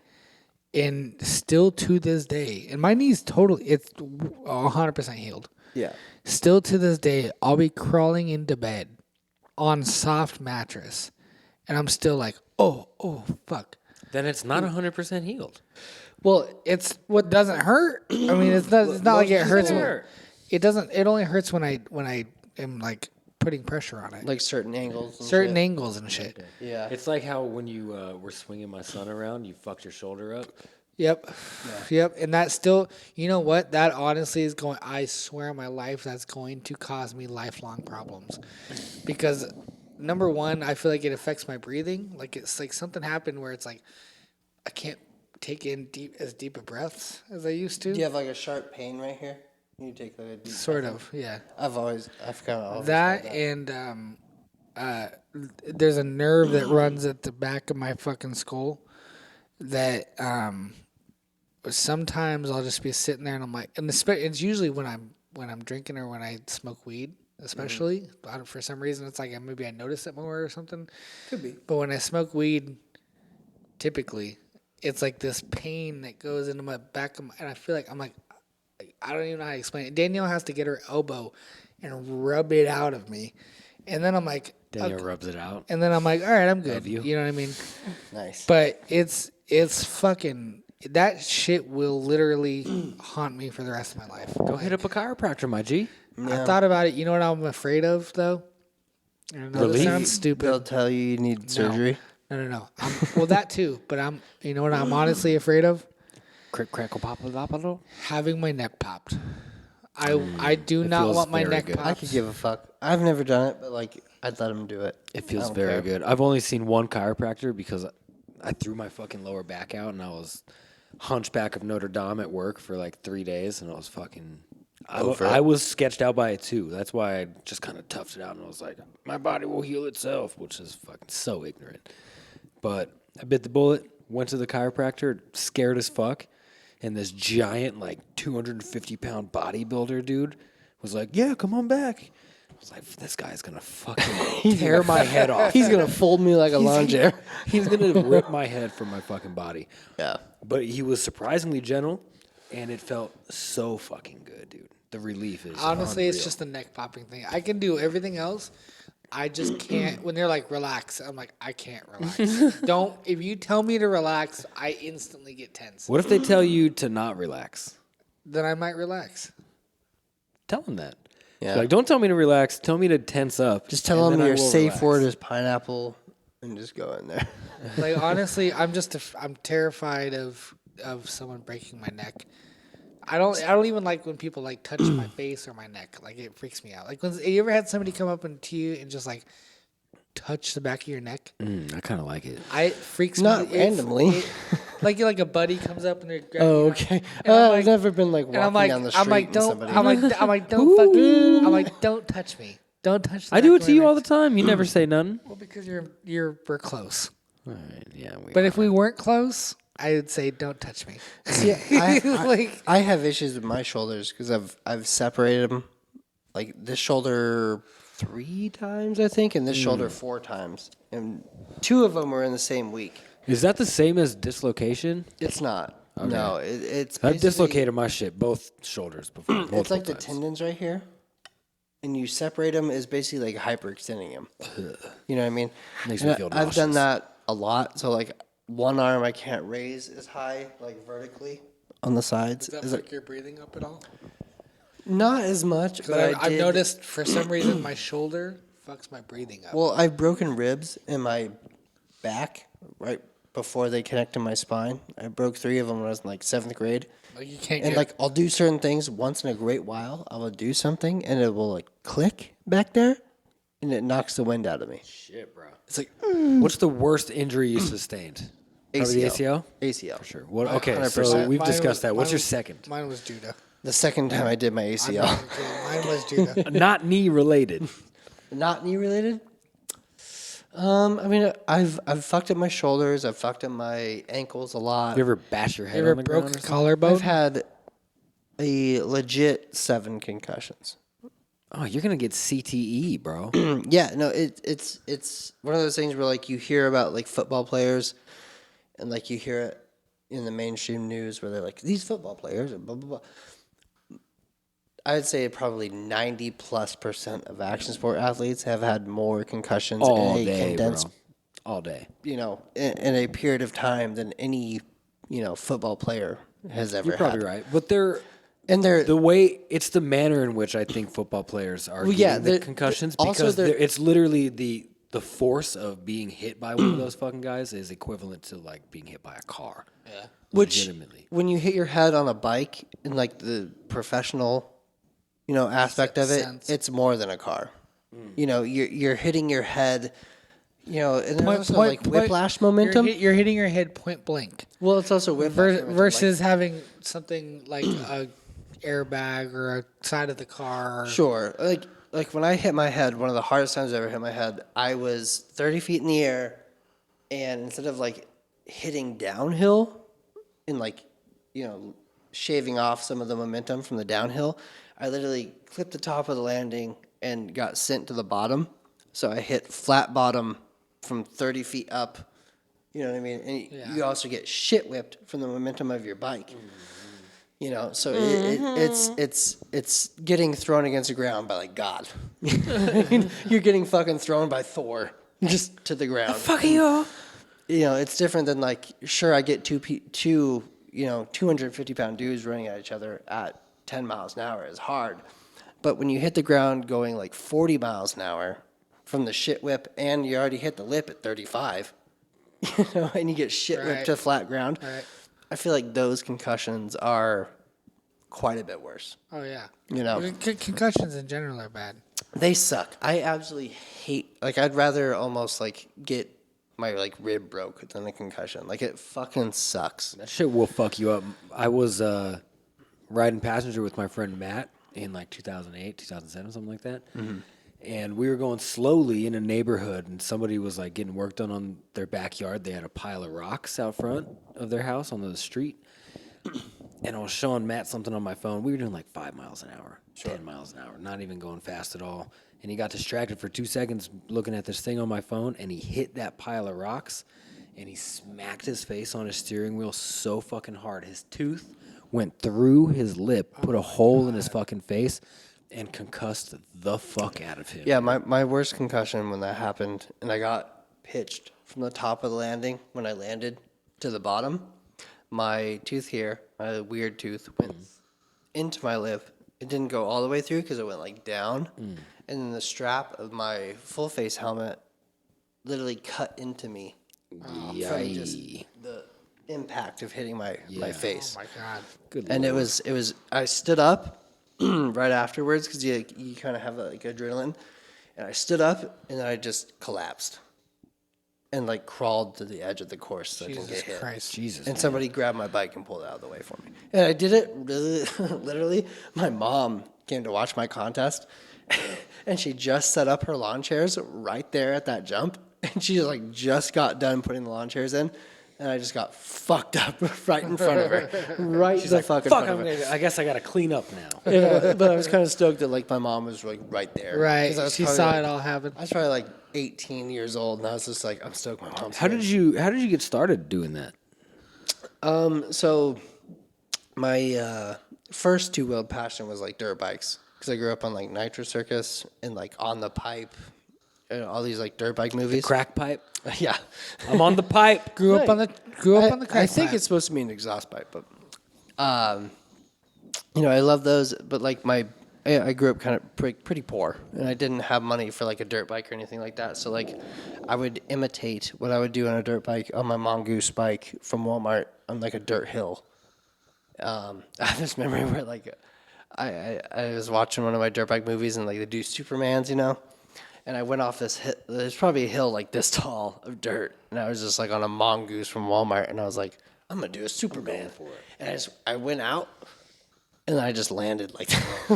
[SPEAKER 2] and still to this day, and my knee's it's 100% healed.
[SPEAKER 3] Yeah.
[SPEAKER 2] Still to this day, I'll be crawling into bed on soft mattress, and I'm still like, oh, fuck.
[SPEAKER 1] Then it's not 100% healed.
[SPEAKER 2] Well, it's what doesn't hurt. I mean, it's not like it hurts. It doesn't. It only hurts when I am like putting pressure on it,
[SPEAKER 3] Like certain angles. And
[SPEAKER 2] certain
[SPEAKER 3] shit.
[SPEAKER 2] angles and shit.
[SPEAKER 3] Yeah.
[SPEAKER 1] It's like how when you were swinging my son around, you fucked your shoulder up.
[SPEAKER 2] Yep. Yep. And that still, you know what? That honestly is going, I swear on my life, that's going to cause me lifelong problems. Because, number one, I feel like it affects my breathing. Like, it's like something happened where it's like, I can't take in as deep of breaths as I used to.
[SPEAKER 3] Do you have like a sharp pain right here? You take like a deep
[SPEAKER 2] Sort
[SPEAKER 3] breath
[SPEAKER 2] of, yeah.
[SPEAKER 3] I've kind of always
[SPEAKER 2] That
[SPEAKER 3] had that.
[SPEAKER 2] and there's a nerve that runs at the back of my fucking skull that sometimes I'll just be sitting there and I'm like, and it's usually when I'm drinking or when I smoke weed, especially. For some reason, it's like maybe I notice it more or something.
[SPEAKER 3] Could be.
[SPEAKER 2] But when I smoke weed, typically, it's like this pain that goes into my back of my, and I feel like I'm like, I don't even know how to explain it. Danielle has to get her elbow and rub it out of me, and then I'm like,
[SPEAKER 1] Daniel rubs it out.
[SPEAKER 2] and then I'm like, all right, I'm good.
[SPEAKER 1] Love you.
[SPEAKER 2] You know what I mean?
[SPEAKER 3] Nice.
[SPEAKER 2] But it's fucking, that shit will literally haunt me for the rest of my life.
[SPEAKER 1] Go hit up a chiropractor, my G.
[SPEAKER 2] I thought about it. You know what I'm afraid of, though? I know this
[SPEAKER 1] Relief?
[SPEAKER 2] sounds stupid.
[SPEAKER 3] They'll tell you need surgery.
[SPEAKER 2] No. Well, that too. But you know what I'm honestly afraid of?
[SPEAKER 1] Crackle pop.
[SPEAKER 2] Having my neck popped. I do not
[SPEAKER 1] feels
[SPEAKER 2] want my
[SPEAKER 1] very
[SPEAKER 2] neck
[SPEAKER 1] good.
[SPEAKER 3] I
[SPEAKER 2] popped.
[SPEAKER 3] could give a fuck. I've never done it, but like I'd let them do it.
[SPEAKER 1] It feels
[SPEAKER 3] I don't
[SPEAKER 1] very
[SPEAKER 3] care.
[SPEAKER 1] good. I've only seen one chiropractor because I threw my fucking lower back out and I was hunchback of Notre Dame at work for like 3 days and I was fucking. I was sketched out by it too. That's why I just kind of toughed it out and I was like, my body will heal itself, which is fucking so ignorant. But I bit the bullet, went to the chiropractor, scared as fuck, and this giant, like 250-pound bodybuilder dude was like, yeah, come on back. I was like, this guy's gonna fucking tear my head off.
[SPEAKER 3] He's gonna fold me like a lawn chair.
[SPEAKER 1] He's gonna rip my head from my fucking body.
[SPEAKER 3] Yeah.
[SPEAKER 1] But he was surprisingly gentle, and it felt so fucking good, dude. The relief is
[SPEAKER 2] Honestly, it's
[SPEAKER 1] unreal.
[SPEAKER 2] just the neck popping thing. I can do everything else. I just can't. When they're like, relax, I'm like, I can't relax. If you tell me to relax, I instantly get tense.
[SPEAKER 1] What if they tell you to not relax?
[SPEAKER 2] Then I might relax.
[SPEAKER 1] Tell them that.
[SPEAKER 3] Yeah.
[SPEAKER 1] Like, don't tell me to relax. Tell me to tense up.
[SPEAKER 3] Just tell
[SPEAKER 1] and
[SPEAKER 3] them
[SPEAKER 1] then I
[SPEAKER 3] your
[SPEAKER 1] will
[SPEAKER 3] safe
[SPEAKER 1] relax.
[SPEAKER 3] word is pineapple, and just go in there.
[SPEAKER 2] Like, honestly, I'm terrified of someone breaking my neck. I don't even like when people like touch my face or my neck. Like, it freaks me out. Like, you ever had somebody come up to you and just like touch the back of your neck?
[SPEAKER 1] I kind of like it.
[SPEAKER 2] It freaks
[SPEAKER 3] Not
[SPEAKER 2] me.
[SPEAKER 3] randomly.
[SPEAKER 2] Like a buddy comes up and they're grabbing
[SPEAKER 3] Oh,
[SPEAKER 2] you.
[SPEAKER 3] okay.
[SPEAKER 2] And I'm
[SPEAKER 3] I've
[SPEAKER 2] like-
[SPEAKER 3] never been like
[SPEAKER 2] And
[SPEAKER 3] walking
[SPEAKER 2] I'm like,
[SPEAKER 3] down the street
[SPEAKER 2] I'm like,
[SPEAKER 3] and
[SPEAKER 2] don't.
[SPEAKER 3] somebody.
[SPEAKER 2] I'm like, don't fucking. I'm like, don't touch me. Don't touch. The
[SPEAKER 1] I do
[SPEAKER 2] back
[SPEAKER 1] it
[SPEAKER 2] of
[SPEAKER 1] to
[SPEAKER 2] my
[SPEAKER 1] you
[SPEAKER 2] neck.
[SPEAKER 1] all the time. You never say nothing.
[SPEAKER 2] Well, because we're close.
[SPEAKER 1] All right, yeah.
[SPEAKER 2] But if we weren't close, I would say don't touch me.
[SPEAKER 3] See,
[SPEAKER 2] Like-
[SPEAKER 3] I have issues with my shoulders because I've separated them, like this shoulder 3 times I think, and this shoulder 4 times, and 2 of them were in the same week.
[SPEAKER 1] Is that the same as dislocation?
[SPEAKER 3] It's not. No, it's
[SPEAKER 1] I've
[SPEAKER 3] basically-
[SPEAKER 1] dislocated my shit, both shoulders before.
[SPEAKER 3] It's like
[SPEAKER 1] multiple
[SPEAKER 3] the
[SPEAKER 1] times.
[SPEAKER 3] tendons right here, and you separate them is basically like hyperextending them. You know what I mean?
[SPEAKER 1] Makes
[SPEAKER 3] And
[SPEAKER 1] me feel
[SPEAKER 3] I've done
[SPEAKER 1] nauseous.
[SPEAKER 3] that a lot. So like one arm I can't raise as high, like vertically on the sides.
[SPEAKER 2] Does that
[SPEAKER 3] Is
[SPEAKER 2] fuck your breathing up at all?
[SPEAKER 3] not as much, but
[SPEAKER 2] I've
[SPEAKER 3] did-
[SPEAKER 2] noticed for some reason my shoulder fucks my breathing up.
[SPEAKER 3] Well, I've broken ribs in my back right before they connect to my spine. I broke 3 of them when I was in like 7th grade.
[SPEAKER 2] Like, you can't
[SPEAKER 3] And
[SPEAKER 2] get
[SPEAKER 3] like I'll do certain things once in a great while. I will do something and it will like click back there, and it knocks the wind out of me.
[SPEAKER 1] Shit, bro.
[SPEAKER 3] It's like
[SPEAKER 1] What's the worst injury you sustained? Probably the ACL?
[SPEAKER 3] ACL.
[SPEAKER 1] Sure. What? Okay,
[SPEAKER 3] 100%.
[SPEAKER 1] so we've
[SPEAKER 2] Mine
[SPEAKER 1] discussed
[SPEAKER 2] was-
[SPEAKER 1] that. What's
[SPEAKER 2] mine
[SPEAKER 1] your
[SPEAKER 2] was-
[SPEAKER 1] second?
[SPEAKER 2] Mine was Judah.
[SPEAKER 3] The second time I did my
[SPEAKER 2] I'm
[SPEAKER 3] ACL,
[SPEAKER 2] not even kidding. Mine was Judah.
[SPEAKER 1] Not knee related.
[SPEAKER 3] not knee related. I mean, I've fucked up my shoulders. I've fucked up my ankles a lot.
[SPEAKER 1] You ever bash your head
[SPEAKER 2] You
[SPEAKER 1] on
[SPEAKER 2] ever
[SPEAKER 1] the
[SPEAKER 2] broke
[SPEAKER 1] ground
[SPEAKER 2] a
[SPEAKER 1] or something?
[SPEAKER 2] collarbone?
[SPEAKER 3] I've had a legit 7 concussions.
[SPEAKER 1] Oh, you're gonna get CTE, bro.
[SPEAKER 3] Yeah, no, it's one of those things where like you hear about like football players, and like you hear it in the mainstream news where they're like these football players and blah blah blah. I'd say probably 90+% of action sport athletes have had more concussions
[SPEAKER 1] All
[SPEAKER 3] in a
[SPEAKER 1] day,
[SPEAKER 3] condensed,
[SPEAKER 1] bro. All day.
[SPEAKER 3] in a period of time than any football player has ever
[SPEAKER 1] You're probably
[SPEAKER 3] had.
[SPEAKER 1] right, but they're
[SPEAKER 3] And they're
[SPEAKER 1] the way it's the manner in which I think football players are
[SPEAKER 3] yeah,
[SPEAKER 1] getting the
[SPEAKER 3] they're-
[SPEAKER 1] concussions
[SPEAKER 3] also
[SPEAKER 1] because
[SPEAKER 3] they're-
[SPEAKER 1] it's literally the force of being hit by one of those fucking guys is equivalent to like being hit by a car. Yeah,
[SPEAKER 3] which
[SPEAKER 1] legitimately.
[SPEAKER 3] when you hit your head on a bike in like the professional aspect of it,
[SPEAKER 2] Sense.
[SPEAKER 3] it's more than a car. You're hitting your head, and there's
[SPEAKER 2] Point-
[SPEAKER 3] also
[SPEAKER 2] point-
[SPEAKER 3] like
[SPEAKER 2] point-
[SPEAKER 3] whiplash momentum.
[SPEAKER 2] You're hitting your head point blank.
[SPEAKER 3] Well, it's also whiplash momentum,
[SPEAKER 2] Versus having something like a airbag or a side of the car.
[SPEAKER 3] sure. Like when I hit my head, one of the hardest times I ever hit my head, I was 30 feet in the air, and instead of like hitting downhill and like shaving off some of the momentum from the downhill, I literally clipped the top of the landing and got sent to the bottom. So I hit flat bottom from 30 feet up. You know what I mean? And you also get shit whipped from the momentum of your bike. So it's getting thrown against the ground by like God. You're getting fucking thrown by Thor just to the ground.
[SPEAKER 1] Fuck you.
[SPEAKER 3] It's different than like sure I get two 250-pound dudes running at each other at 10 miles an hour is hard, but when you hit the ground going like 40 miles an hour from the shit whip and you already hit the lip at 35, and you get shit whipped
[SPEAKER 2] Right.
[SPEAKER 3] to flat ground,
[SPEAKER 2] Right.
[SPEAKER 3] I feel like those concussions are quite a bit worse.
[SPEAKER 2] Oh yeah. Concussions in general are bad.
[SPEAKER 3] They suck. I absolutely hate. Like, I'd rather almost like get my like rib broke than a concussion. Like, it fucking sucks.
[SPEAKER 1] That shit will fuck you up. I was riding passenger with my friend Matt in like 2008, 2007, something like that. Mm-hmm. And we were going slowly in a neighborhood, and somebody was like getting work done on their backyard. They had a pile of rocks out front of their house on the street. And I was showing Matt something on my phone. We were doing like 5 miles an hour, 10 miles an hour, not even going fast at all. And he got distracted for 2 seconds looking at this thing on my phone, and he hit that pile of rocks, and he smacked his face on his steering wheel so fucking hard. His tooth went through his lip, put a hole in his fucking face, and concussed the fuck out of him.
[SPEAKER 3] Yeah, my worst concussion when that happened, and I got pitched from the top of the landing when I landed to the bottom. My tooth here, my weird tooth, went into my lip. It didn't go all the way through because it went like down. And then the strap of my full face helmet literally cut into me from just the impact of hitting my face.
[SPEAKER 2] Oh my god.
[SPEAKER 1] Good
[SPEAKER 3] And
[SPEAKER 1] Lord.
[SPEAKER 3] it was I stood up right afterwards because you kind of have like adrenaline, and I stood up and then I just collapsed and like crawled to the edge of the course so I didn't
[SPEAKER 2] Jesus
[SPEAKER 3] get hit.
[SPEAKER 2] Christ.
[SPEAKER 1] Jesus.
[SPEAKER 3] And somebody grabbed my bike and pulled it out of the way for me. And I did it really, literally. My mom came to watch my contest, and she just set up her lawn chairs right there at that jump. And she just got done putting the lawn chairs in, and I just got fucked up right in front of her, right the fuck in
[SPEAKER 1] Fuck,
[SPEAKER 3] front of her.
[SPEAKER 1] I guess I got to clean up now.
[SPEAKER 3] But I was kind of stoked that like my mom was like right there.
[SPEAKER 2] Right.
[SPEAKER 3] 'Cause I was
[SPEAKER 2] She
[SPEAKER 3] probably,
[SPEAKER 2] saw
[SPEAKER 3] like-
[SPEAKER 2] it all happen.
[SPEAKER 3] I was probably like 18 years old, and I was just like, I'm stoked my mom's
[SPEAKER 1] How
[SPEAKER 3] here.
[SPEAKER 1] did you get started doing that?
[SPEAKER 3] So my first two-wheeled passion was like dirt bikes because I grew up on like Nitro Circus and like On the Pipe, and all these like dirt bike movies.
[SPEAKER 1] Crack pipe.
[SPEAKER 3] Yeah.
[SPEAKER 1] I'm on the pipe.
[SPEAKER 2] Grew up on the
[SPEAKER 3] I
[SPEAKER 2] crack
[SPEAKER 3] think
[SPEAKER 2] pipe.
[SPEAKER 3] it's supposed to be an exhaust pipe, but I love those. But like I grew up kind of pretty poor, and I didn't have money for like a dirt bike or anything like that. So like, I would imitate what I would do on a dirt bike on my Mongoose bike from Walmart on like a dirt hill. I have this memory where like I was watching one of my dirt bike movies and like they do Supermans, and I went off this hill. There's probably a hill like this tall of dirt, and I was just like on a Mongoose from Walmart, and I was like, I'm gonna do a Superman for it. And I went out, and I just landed like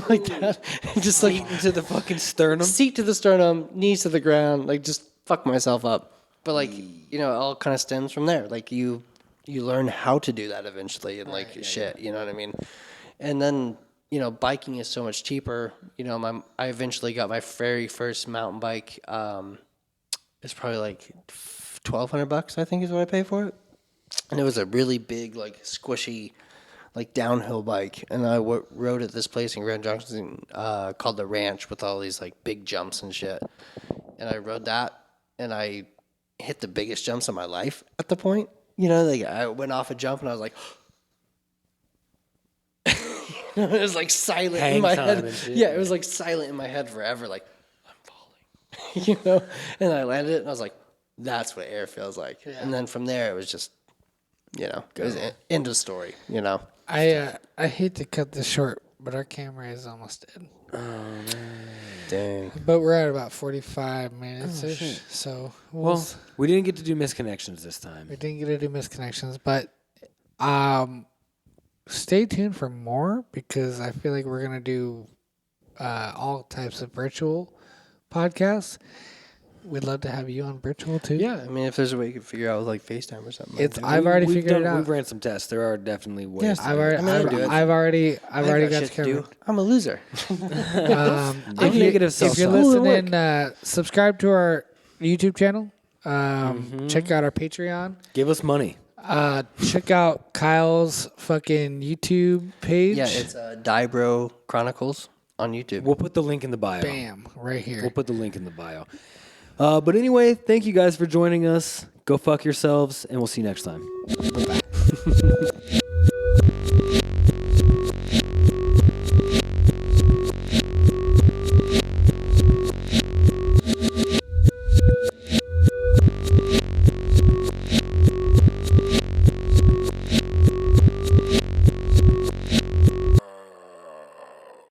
[SPEAKER 3] like that, just like
[SPEAKER 1] Into the fucking sternum.
[SPEAKER 3] seat to the sternum, knees to the ground, like just fuck myself up. But like, you know, it all kind of stems from there. Like you learn how to do that eventually and like shit, you know what I mean? And then, you know, biking is so much cheaper. You know, I eventually got my very first mountain bike. It's probably like $1,200, I think is what I paid for it. And it was a really big, like squishy, like downhill bike. And I rode at this place in Grand Junction called the Ranch with all these like big jumps and shit. And I rode that and I hit the biggest jumps of my life at the point. You know, like I went off a jump and I was like, it was like silent in my head. Yeah, it was like silent in my head forever. Like, I'm falling, you know? And I landed it and I was like, that's what air feels like. Yeah. And then from there, it was just, you know, it was end of story, you know?
[SPEAKER 2] I hate to cut this short, but our camera is almost dead.
[SPEAKER 1] Oh, man.
[SPEAKER 3] Dang.
[SPEAKER 2] But we're at about 45 minutes-ish. So
[SPEAKER 1] Well, we didn't get to do misconnections this time.
[SPEAKER 2] we didn't get to do misconnections, but stay tuned for more because I feel like we're going to do all types of virtual podcasts. We'd love to have you on virtual too.
[SPEAKER 3] Yeah, I mean, if there's a way you could figure out like FaceTime or something.
[SPEAKER 2] I've already figured it out.
[SPEAKER 1] We've ran some tests. There are definitely ways.
[SPEAKER 3] Yes,
[SPEAKER 1] to
[SPEAKER 2] I've
[SPEAKER 1] do it.
[SPEAKER 2] already, I've already got
[SPEAKER 3] shit
[SPEAKER 2] you
[SPEAKER 3] to do.
[SPEAKER 2] covered.
[SPEAKER 3] I'm a loser.
[SPEAKER 2] If you're listening, subscribe to our YouTube channel. Check out our Patreon.
[SPEAKER 1] Give us money.
[SPEAKER 2] Check out Kyle's fucking YouTube page.
[SPEAKER 3] Yeah, it's Dibro Chronicles on YouTube.
[SPEAKER 1] We'll put the link in the bio.
[SPEAKER 2] Bam, right here.
[SPEAKER 1] We'll put the link in the bio. But anyway, thank you guys for joining us. Go fuck yourselves, and we'll see you next time.
[SPEAKER 2] Bye-bye.